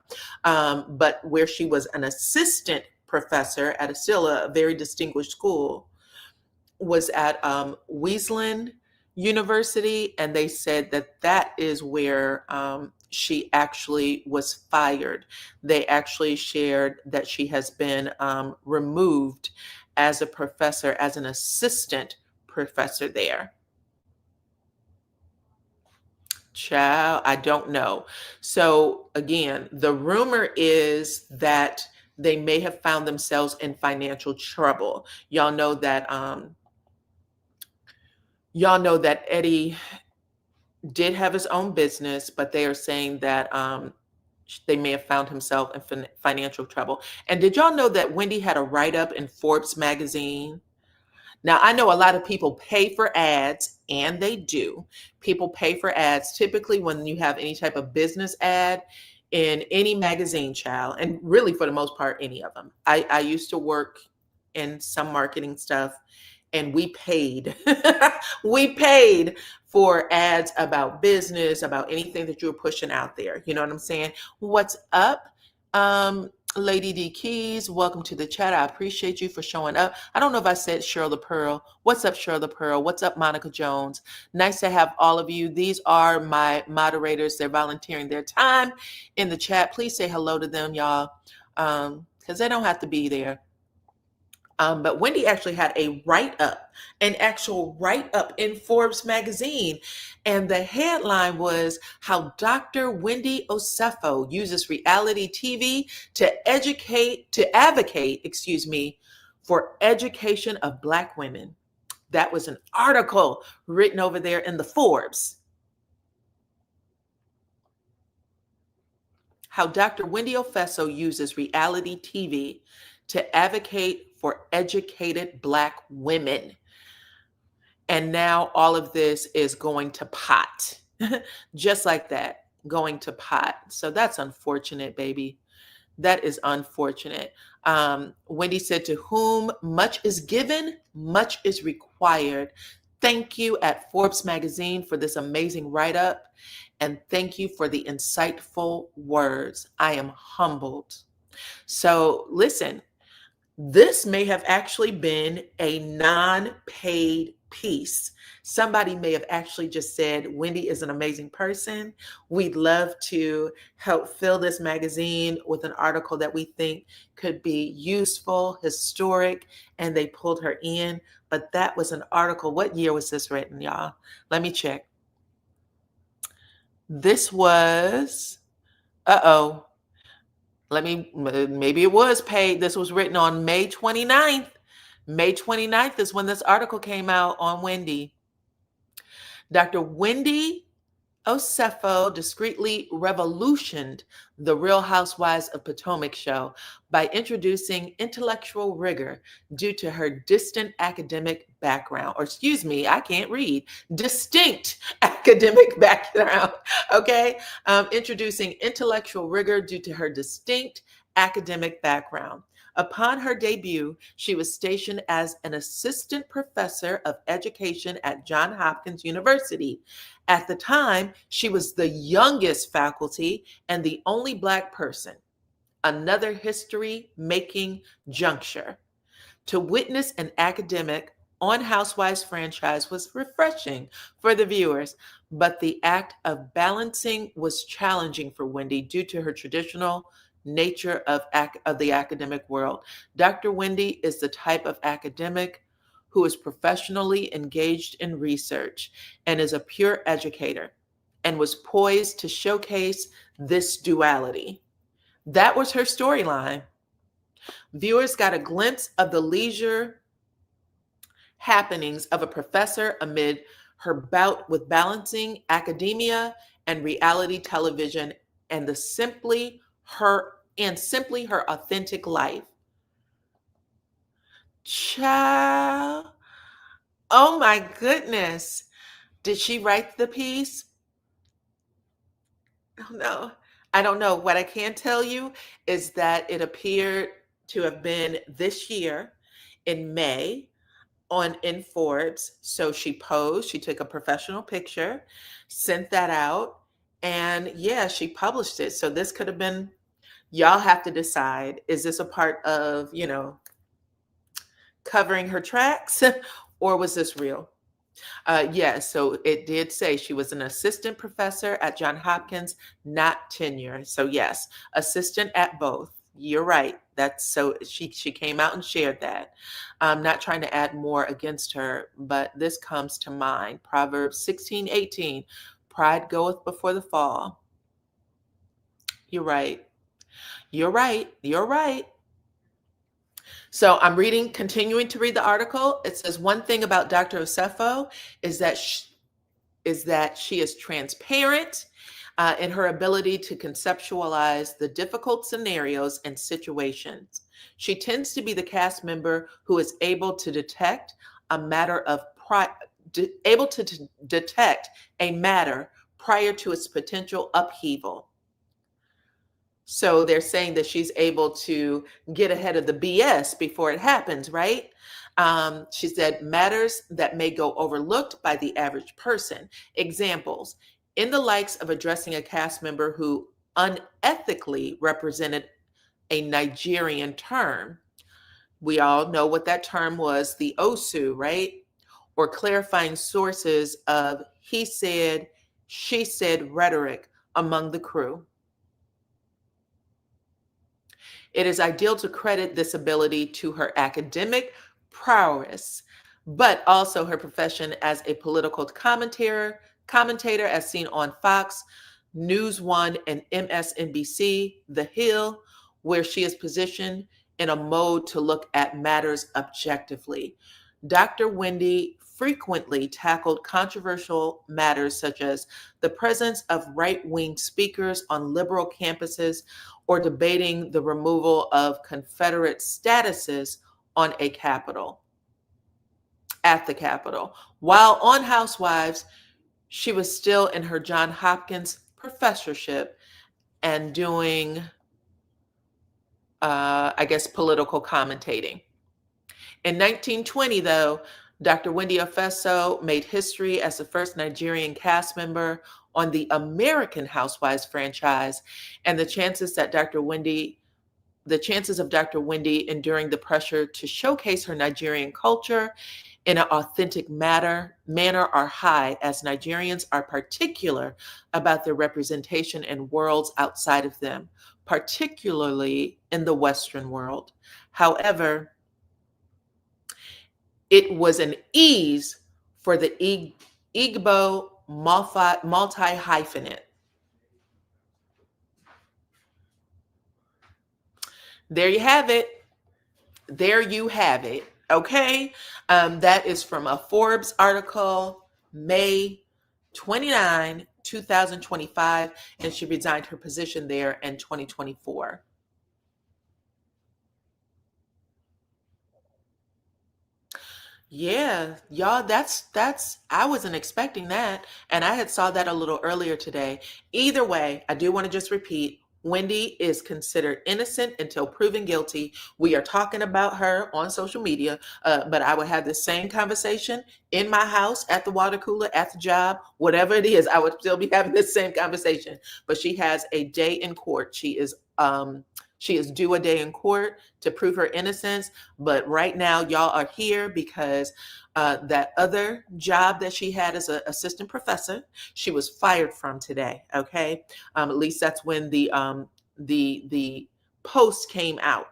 but where she was an assistant professor at a still a very distinguished school was at Weasland University, and they said that that is where she actually was fired. They actually shared that she has been removed as a professor, as an assistant professor there. Child, I don't know. So again, the rumor is that they may have found themselves in financial trouble. Y'all know that Eddie did have his own business, but they are saying that they may have found himself in financial trouble. And did y'all know that Wendy had a write up in Forbes magazine? Now, I know a lot of people pay for ads, and they do. People pay for ads typically when you have any type of business ad in any magazine, child, and really for the most part, any of them. I used to work in some marketing stuff, and we paid. We paid for ads about business, about anything that you were pushing out there. You know what I'm saying? What's up? Lady D Keys, welcome to the chat. I appreciate you for showing up. I don't know if I said Cheryl the Pearl. What's up, Cheryl the Pearl? What's up, Monica Jones? Nice to have all of you. These are my moderators. They're volunteering their time in the chat. Please say hello to them, y'all, because they don't have to be there. But Wendy actually had a write up, an actual write up in Forbes magazine. And the headline was how Dr. Wendy Osefo uses reality TV to advocate, for education of Black women. That was an article written over there in the Forbes. How Dr. Wendy Osefo uses reality TV to advocate for educated Black women. And now all of this is going to pot, just like that, going to pot. So that's unfortunate, baby. That is unfortunate. Wendy said, to whom much is given, much is required. Thank you at Forbes magazine for this amazing write-up. And thank you for the insightful words. I am humbled. So listen, this may have actually been a non-paid piece. Somebody may have actually just said, Wendy is an amazing person. We'd love to help fill this magazine with an article that we think could be useful, historic, and they pulled her in. But that was an article. What year was this written, y'all? Let me check. This was, maybe it was paid. This was written on May 29th. May 29th is when this article came out on Wendy. Dr. Wendy Osefo discreetly revolutioned the Real Housewives of Potomac show by introducing intellectual rigor due to her distant academic background, or excuse me, I can't read, distinct academic background, okay? Introducing intellectual rigor due to her distinct academic background. Upon her debut, she was stationed as an assistant professor of education at Johns Hopkins University. At the time, she was the youngest faculty and the only Black person. Another history-making juncture. To witness an academic on Housewives franchise was refreshing for the viewers, but the act of balancing was challenging for Wendy due to her traditional nature of the academic world. Dr. Wendy is the type of academic who is professionally engaged in research and is a pure educator and was poised to showcase this duality. That was her storyline. Viewers got a glimpse of the leisure happenings of a professor amid her bout with balancing academia and reality television, and simply her authentic life. Child, oh my goodness. Did she write the piece? Oh no. I don't know. What I can tell you is that it appeared to have been this year in May on in Forbes. So she posed, she took a professional picture, sent that out, and yeah, she published it. So this could have been, y'all have to decide, is this a part of, covering her tracks or was this real? Yes, so it did say she was an assistant professor at Johns Hopkins, not tenure. So yes, assistant at both. You're right. That's so she came out and shared that. I'm not trying to add more against her, but this comes to mind. Proverbs 16:18. Pride goeth before the fall. You're right. You're right. You're right. So I'm continuing to read the article. It says one thing about Dr. Osefo is that she is transparent in her ability to conceptualize the difficult scenarios and situations. She tends to be the cast member who is able to detect a matter of detect a matter prior to its potential upheaval. So they're saying that she's able to get ahead of the BS before it happens, right? She said matters that may go overlooked by the average person. Examples, in the likes of addressing a cast member who unethically represented a Nigerian term. We all know what that term was, the OSU, right? Or clarifying sources of he said, she said rhetoric among the crew. It is ideal to credit this ability to her academic prowess, but also her profession as a political commentator as seen on Fox, News One, and MSNBC, The Hill, where she is positioned in a mode to look at matters objectively. Dr. Wendy frequently tackled controversial matters such as the presence of right-wing speakers on liberal campuses or debating the removal of Confederate statuses on a Capitol, at the Capitol. While on Housewives, she was still in her Johns Hopkins professorship and doing, I guess, political commentating. In 1920, though, Dr. Wendy Ofeso made history as the first Nigerian cast member on the American Housewives franchise, and the chances of Dr. Wendy enduring the pressure to showcase her Nigerian culture in an authentic manner are high, as Nigerians are particular about their representation in worlds outside of them, particularly in the Western world. However, it was an ease for the Igbo multi-hyphenate. There you have it. There you have it. Okay. That is from a Forbes article, May 29, 2025, and she resigned her position there in 2024. Yeah, y'all, that's I wasn't expecting that. And I had saw that a little earlier today. Either way, I do want to just repeat, Wendy is considered innocent until proven guilty. We are talking about her on social media, but I would have the same conversation in my house, at the water cooler, at the job, whatever it is, I would still be having the same conversation. But she has a day in court. She is due a day in court to prove her innocence. But right now, y'all are here because that other job that she had as an assistant professor, she was fired from today. Okay, at least that's when the post came out.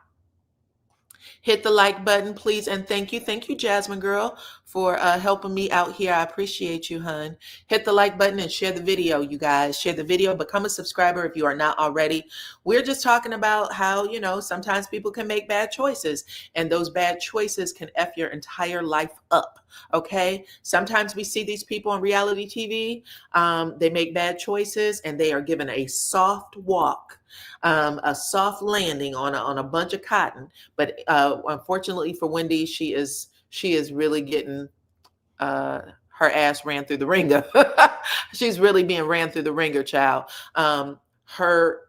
Hit the like button, please, and thank you, Jasmine girl, for helping me out here. I appreciate you, hun. Hit the like button and share the video, you guys. Share the video. Become a subscriber if you are not already. We're just talking about how, sometimes people can make bad choices, and those bad choices can F your entire life up. Okay? Sometimes we see these people on reality TV. They make bad choices and they are given a soft walk. A soft landing on a bunch of cotton, but unfortunately for Wendy, she is really getting her ass ran through the ringer. She's really being ran through the ringer, child. Her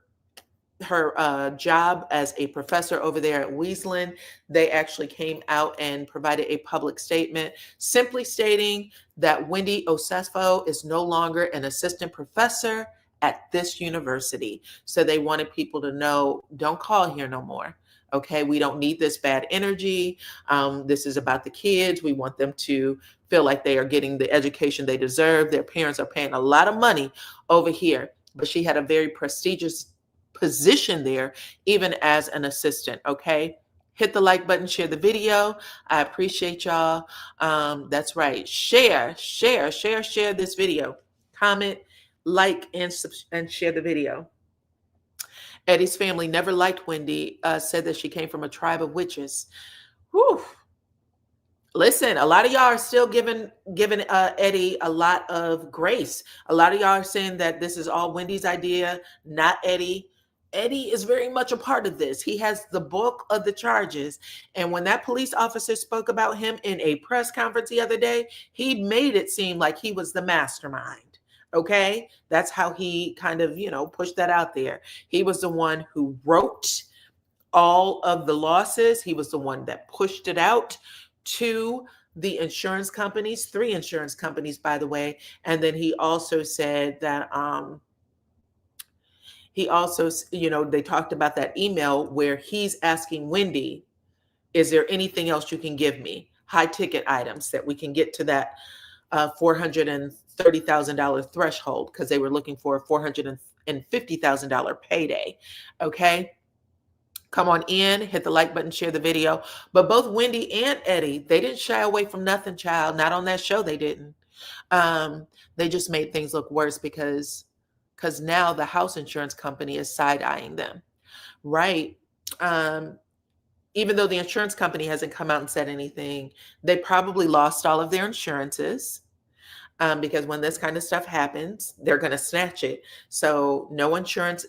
job as a professor over there at Weaslin, they actually came out and provided a public statement simply stating that Wendy Osefo is no longer an assistant professor at this university. So they wanted people to know, don't call here no more. Okay, we don't need this bad energy. This is about the kids. We want them to feel like they are getting the education they deserve. Their parents are paying a lot of money over here. But she had a very prestigious position there, even as an assistant. Okay, hit the like button, share the video. I appreciate y'all. That's right. Share this video. Comment, like, and share the video. Eddie's family never liked Wendy, said that she came from a tribe of witches. Whew. Listen, a lot of y'all are still giving Eddie a lot of grace. A lot of y'all are saying that this is all Wendy's idea, not Eddie. Eddie is very much a part of this. He has the bulk of the charges. And when that police officer spoke about him in a press conference the other day, he made it seem like he was the mastermind. Okay? That's how he kind of, pushed that out there. He was the one who wrote all of the losses. He was the one that pushed it out to the insurance companies, 3 insurance companies, by the way. And then he also said that they talked about that email where he's asking Wendy, is there anything else you can give me? High ticket items that we can get to that $430,000 threshold, because they were looking for a $450,000 payday. Okay. Come on in, hit the like button, share the video. But both Wendy and Eddie, they didn't shy away from nothing, child. Not on that show, they didn't. They just made things look worse because now the house insurance company is side-eyeing them, right? Even though the insurance company hasn't come out and said anything, they probably lost all of their insurances. Because when this kind of stuff happens, they're going to snatch it. So no insurance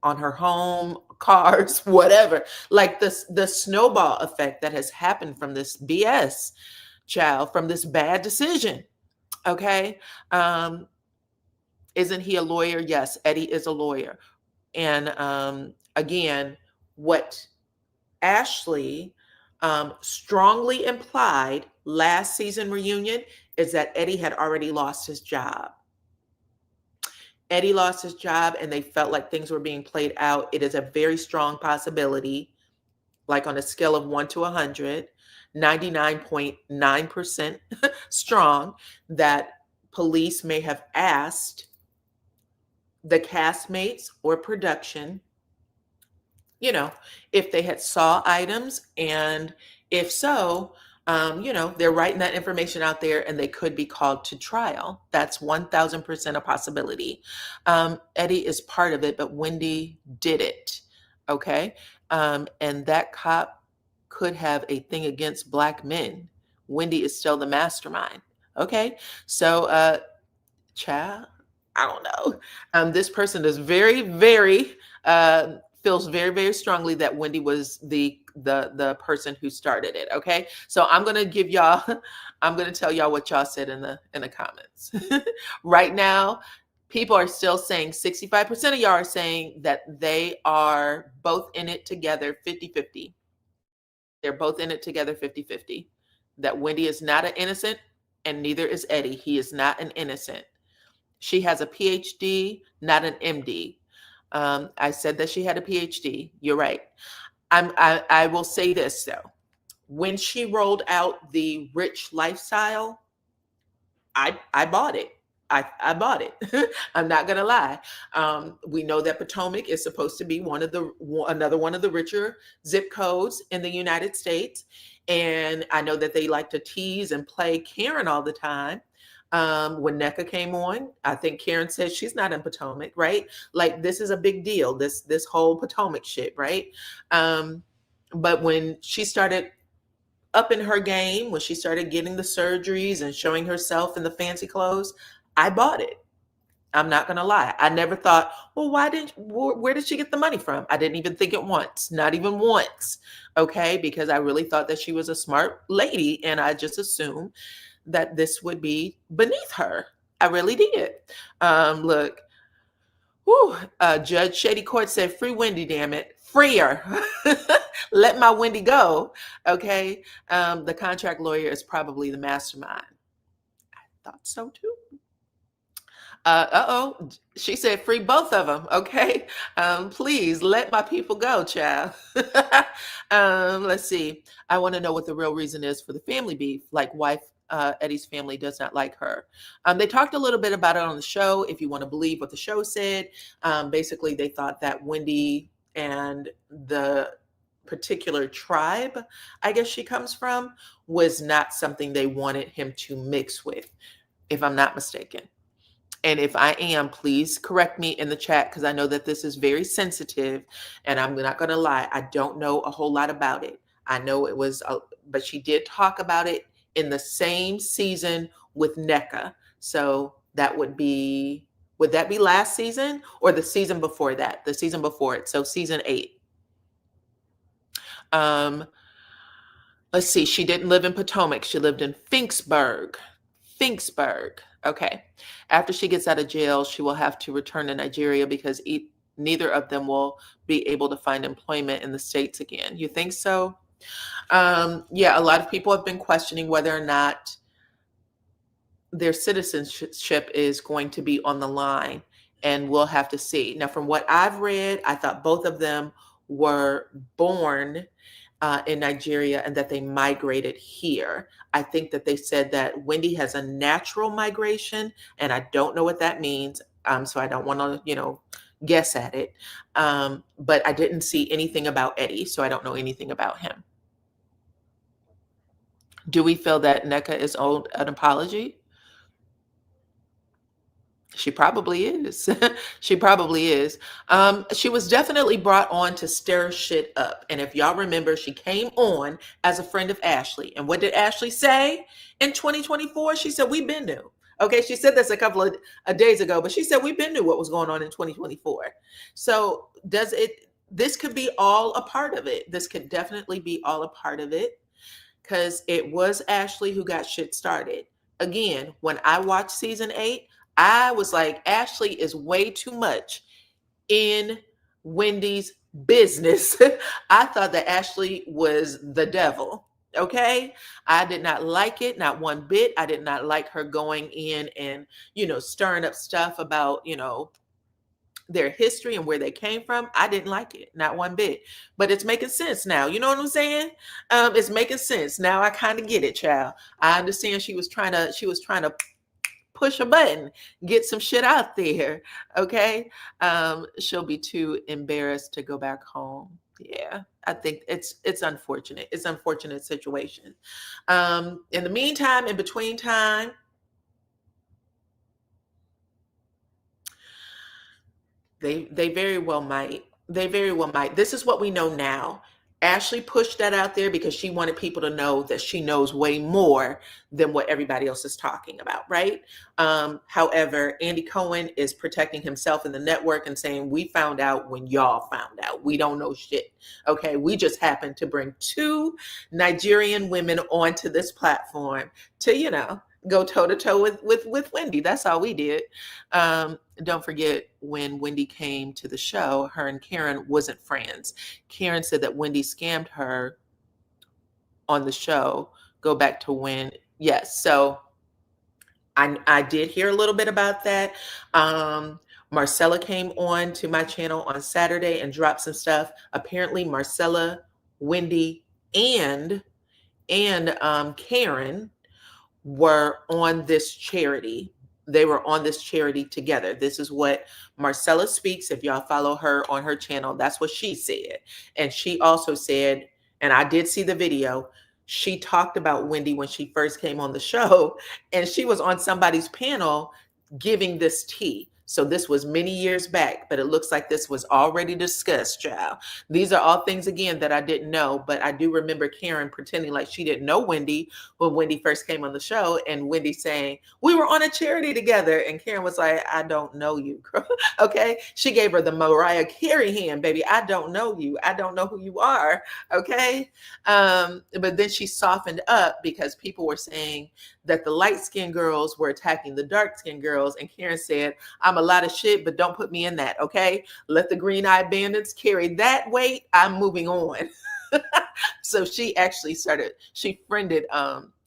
on her home, cars, whatever. Like the snowball effect that has happened from this BS, child, from this bad decision. Okay. Isn't he a lawyer? Yes, Eddie is a lawyer. And again, what Ashley strongly implied last season reunion is that Eddie had already lost his job. Eddie lost his job and they felt like things were being played out. It is a very strong possibility, like on a scale of 1 to 100, 99.9% strong, that police may have asked the castmates or production, if they had saw items, and if so, they're writing that information out there and they could be called to trial. That's 1000% a possibility. Eddie is part of it, but Wendy did it. Okay. And that cop could have a thing against Black men. Wendy is still the mastermind. Okay. So, child, I don't know. This person is very, very, feels very, very strongly that Wendy was the person who started it. Okay. So I'm going to give y'all, I'm going to tell y'all what y'all said in the comments. Right now, people are still saying 65% of y'all are saying that they are both in it together 50-50. They're both in it together 50-50. That Wendy is not an innocent and neither is Eddie. He is not an innocent. She has a PhD, not an MD. I said that she had a PhD. You're right. I will say this though. When she rolled out the rich lifestyle, I bought it. I bought it. I'm not gonna lie. We know that Potomac is supposed to be another one of the richer zip codes in the United States, and I know that they like to tease and play Karen all the time. When NECA came on, I think Karen said she's not in Potomac, right? Like this is a big deal. This whole Potomac shit, right? Um, but when she started up in her game, when she started getting the surgeries and showing herself in the fancy clothes, I bought it. I'm not going to lie. I never thought, well, where did she get the money from? I didn't even think it once, not even once. Okay. Because I really thought that she was a smart lady and I just assumed that this would be beneath her. I really did. Look, whew, Judge Shady Court said, free Wendy, damn it. Free her. Let my Wendy go. Okay. The contract lawyer is probably the mastermind. I thought so too. Uh-oh. She said, free both of them. Okay. Please let my people go, child. Let's see. I want to know what the real reason is for the family beef. Like wife Eddie's family does not like her. They talked a little bit about it on the show. If you want to believe what the show said, basically they thought that Wendy and the particular tribe, I guess she comes from, was not something they wanted him to mix with, if I'm not mistaken. And if I am, please correct me in the chat because I know that this is very sensitive and I'm not going to lie. I don't know a whole lot about it. I know it was, but she did talk about it in the same season with NECA. So would that be last season or the season before that? The season before it. So season 8. Let's see. She didn't live in Potomac. She lived in Finksburg. Okay. After she gets out of jail, she will have to return to Nigeria because neither of them will be able to find employment in the States again. You think so? Yeah, a lot of people have been questioning whether or not their citizenship is going to be on the line, and we'll have to see. Now, from what I've read, I thought both of them were born in Nigeria and that they migrated here. I think that they said that Wendy has a natural migration, and I don't know what that means. So I don't want to, guess at it. But I didn't see anything about Eddie, so I don't know anything about him. Do we feel that NECA is owed an apology? She probably is. She probably is. She was definitely brought on to stir shit up. And if y'all remember, she came on as a friend of Ashley. And what did Ashley say in 2024? She said, we've been new. Okay, she said this a couple of days ago, but she said we've been knew what was going on in 2024. So this could be all a part of it. This could definitely be all a part of it because it was Ashley who got shit started. Again, when I watched season 8, I was like, Ashley is way too much in Wendy's business. I thought that Ashley was the devil. Okay. I did not like it, not one bit. I did not like her going in and, stirring up stuff about, their history and where they came from. I didn't like it, not one bit. But it's making sense now. You know what I'm saying? It's making sense. Now I kind of get it, child. I understand she was trying to push a button, get some shit out there. Okay. She'll be too embarrassed to go back home. Yeah, I think it's unfortunate. It's an unfortunate situation. In the meantime, in between time, they very well might. They very well might. This is what we know now. Ashley pushed that out there because she wanted people to know that she knows way more than what everybody else is talking about, right? However, Andy Cohen is protecting himself in the network and saying, we found out when y'all found out. We don't know shit. Okay, we just happened to bring 2 Nigerian women onto this platform to, go toe-to-toe with Wendy. That's all we did. Don't forget when Wendy came to the show, her and Karen wasn't friends. Karen said that Wendy scammed her on the show. Go back to when, yes. So I did hear a little bit about that. Marcella came on to my channel on Saturday and dropped some stuff. Apparently Marcella, Wendy, and Karen were on this charity they were on this charity together. This is what Marcella Speaks, if y'all follow her on her channel, that's what she said. And she also said, and I did see the video, she talked about Wendy when she first came on the show, and she was on somebody's panel giving this tea. So this was many years back, but it looks like this was already discussed, child. These are all things, again, that I didn't know, but I do remember Karen pretending like she didn't know Wendy when Wendy first came on the show, and Wendy saying, we were on a charity together. And Karen was like, I don't know you, girl. Okay. She gave her the Mariah Carey hand, baby. I don't know you. I don't know who you are. Okay. But then she softened up because people were saying that the light-skinned girls were attacking the dark-skinned girls. And Karen said, I'm a lot of shit, but don't put me in that. Okay. Let the green-eyed bandits carry that weight. I'm moving on. So she actually she friended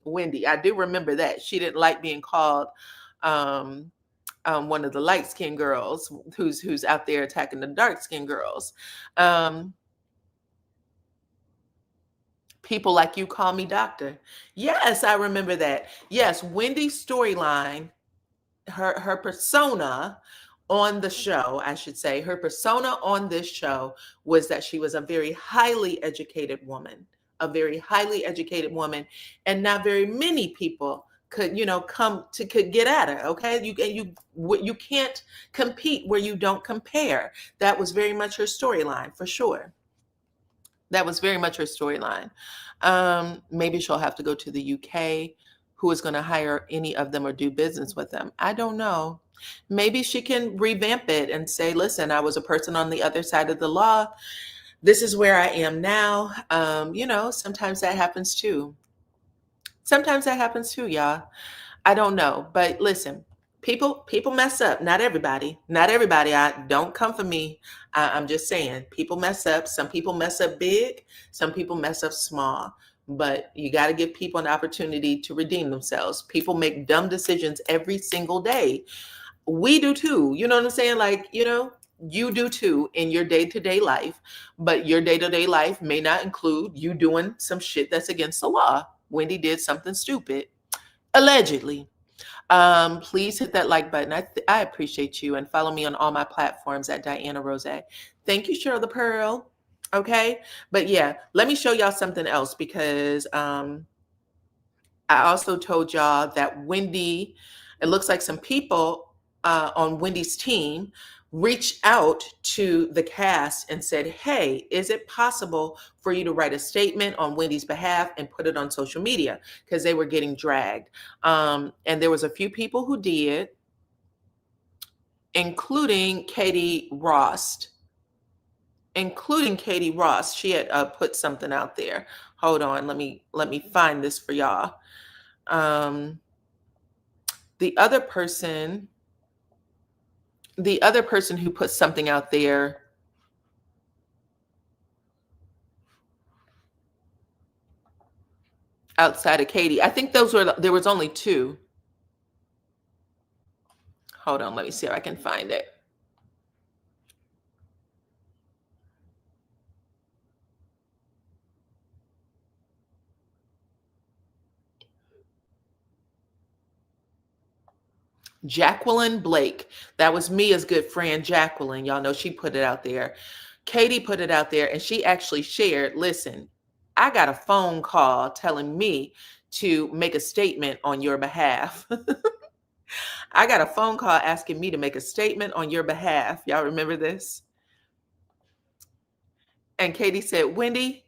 Wendy. I do remember that. She didn't like being called one of the light-skinned girls who's out there attacking the dark-skinned girls. People like you call me doctor. Yes, I remember that. Yes, Wendy's storyline, her persona on the show, I should say, her persona on this show was that she was a very highly educated woman, and not very many people could could get at her. Okay, you can't compete where you don't compare. That was very much her storyline, for sure. That was very much her storyline. Maybe she'll have to go to the UK. Who is going to hire any of them or do business with them? I don't know. Maybe she can revamp it and say, listen, I was a person on the other side of the law. This is where I am now. Sometimes that happens too. Y'all. I don't know. But listen, people mess up. Not everybody. I don't come for me. I'm just saying, people mess up. Some people mess up big. Some people mess up small. But you got to give people an opportunity to redeem themselves. People make dumb decisions every single day. We do too. You know what I'm saying? Like, you do too in your day-to-day life, but your day-to-day life may not include you doing some shit that's against the law. Wendy did something stupid, allegedly. Please hit that like button. I appreciate you, and follow me on all my platforms at DYANAROZAY. Thank you, Cheryl the Pearl. Okay. But yeah, let me show y'all something else, because I also told y'all that Wendy, it looks like some people on Wendy's team reached out to the cast and said, hey, is it possible for you to write a statement on Wendy's behalf and put it on social media? Because they were getting dragged. And there was a few people who did, including Katie Ross. She had put something out there. Hold on, let me find this for y'all. The other person who put something out there outside of Katie, I think there was only two. Hold on, let me see if I can find it. Jacqueline Blake. That was Mia's good friend, Jacqueline. Y'all know she put it out there. Katie put it out there, and she actually shared, listen, I got a phone call telling me to make a statement on your behalf. I got a phone call asking me to make a statement on your behalf. Y'all remember this? And Katie said, Wendy,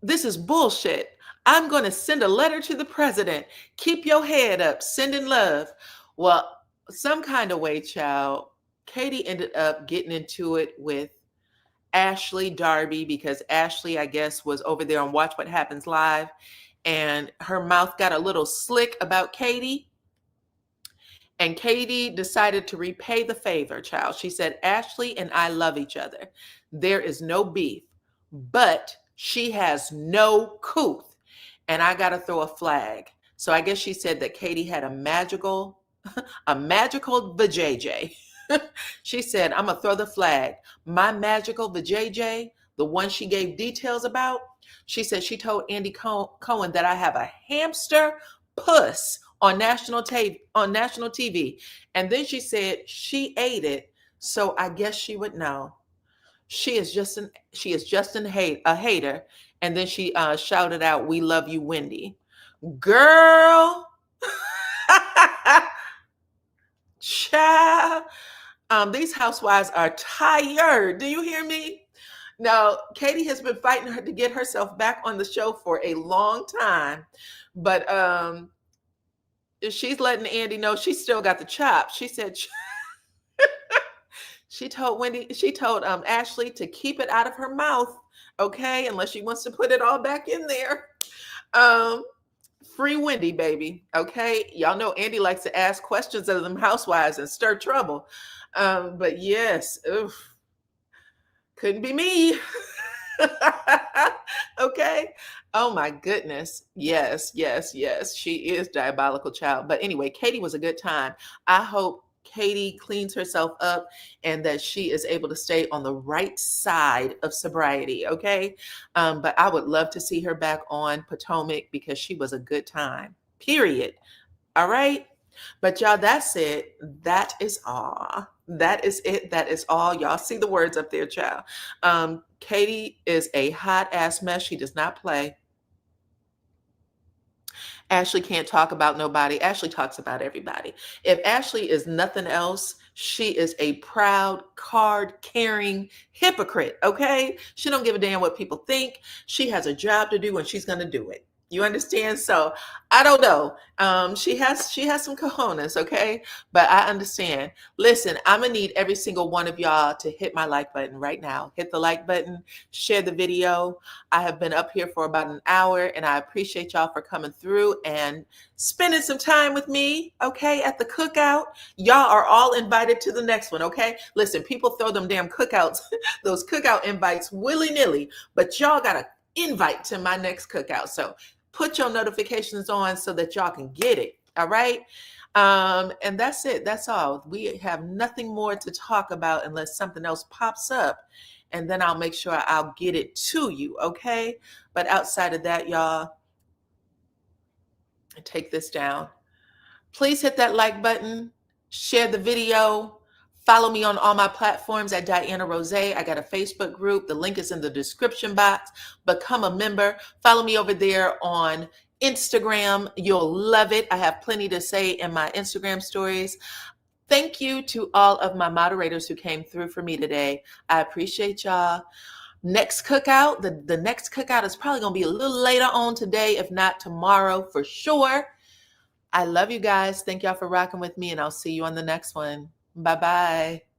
this is bullshit. I'm going to send a letter to the president. Keep your head up. Sending love. Well, some kind of way, child, Katie ended up getting into it with Ashley Darby, because Ashley, I guess, was over there on Watch What Happens Live, and her mouth got a little slick about Katie. And Katie decided to repay the favor, child. She said, Ashley and I love each other. There is no beef, but she has no couth, and I got to throw a flag. So I guess she said that Katie had a magical vajayjay. She said, I'm going to throw the flag. My magical vajayjay, the one she gave details about, she said she told Andy Cohen that I have a hamster puss on national TV. And then she said she ate it, so I guess she would know. She is just a hater. And then she shouted out, "We love you, Wendy." Girl, child, these housewives are tired. Do you hear me? Now, Katie has been fighting her to get herself back on the show for a long time, but she's letting Andy know she still got the chops. She said she told Ashley to keep it out of her mouth, okay, unless she wants to put it all back in there. Um, Free Wendy, baby. Okay. Y'all know Andy likes to ask questions of them housewives and stir trouble. But yes, oof, couldn't be me. Okay. Oh my goodness. Yes, yes, yes. She is diabolical child. But anyway, Katie was a good time. I hope Katie cleans herself up and that she is able to stay on the right side of sobriety. Okay. But I would love to see her back on Potomac because she was a good time. Period. All right. But y'all, that's it. That is all. That is it. That is all. Y'all see the words up there, child. Katie is a hot ass mess. She does not play. Ashley can't talk about nobody. Ashley talks about everybody. If Ashley is nothing else, she is a proud, card-carrying hypocrite, okay? She don't give a damn what people think. She has a job to do and she's going to do it. You understand? So I don't know. She has some cojones, okay? But I understand. Listen, I'm gonna need every single one of y'all to hit my like button right now. Hit the like button, share the video. I have been up here for about an hour, and I appreciate y'all for coming through and spending some time with me, okay, at the cookout. Y'all are all invited to the next one, okay? Listen, people throw them damn cookouts, those cookout invites willy-nilly, but y'all got to invite to my next cookout. So put your notifications on so that y'all can get it. All right. And that's it. That's all. We have nothing more to talk about unless something else pops up. And then I'll make sure I'll get it to you. Okay. But outside of that, y'all, take this down. Please hit that like button, share the video. Follow me on all my platforms at DYANAROZAY. I got a Facebook group. The link is in the description box. Become a member. Follow me over there on Instagram. You'll love it. I have plenty to say in my Instagram stories. Thank you to all of my moderators who came through for me today. I appreciate y'all. Next cookout, the next cookout is probably going to be a little later on today, if not tomorrow for sure. I love you guys. Thank y'all for rocking with me, and I'll see you on the next one. Bye-bye.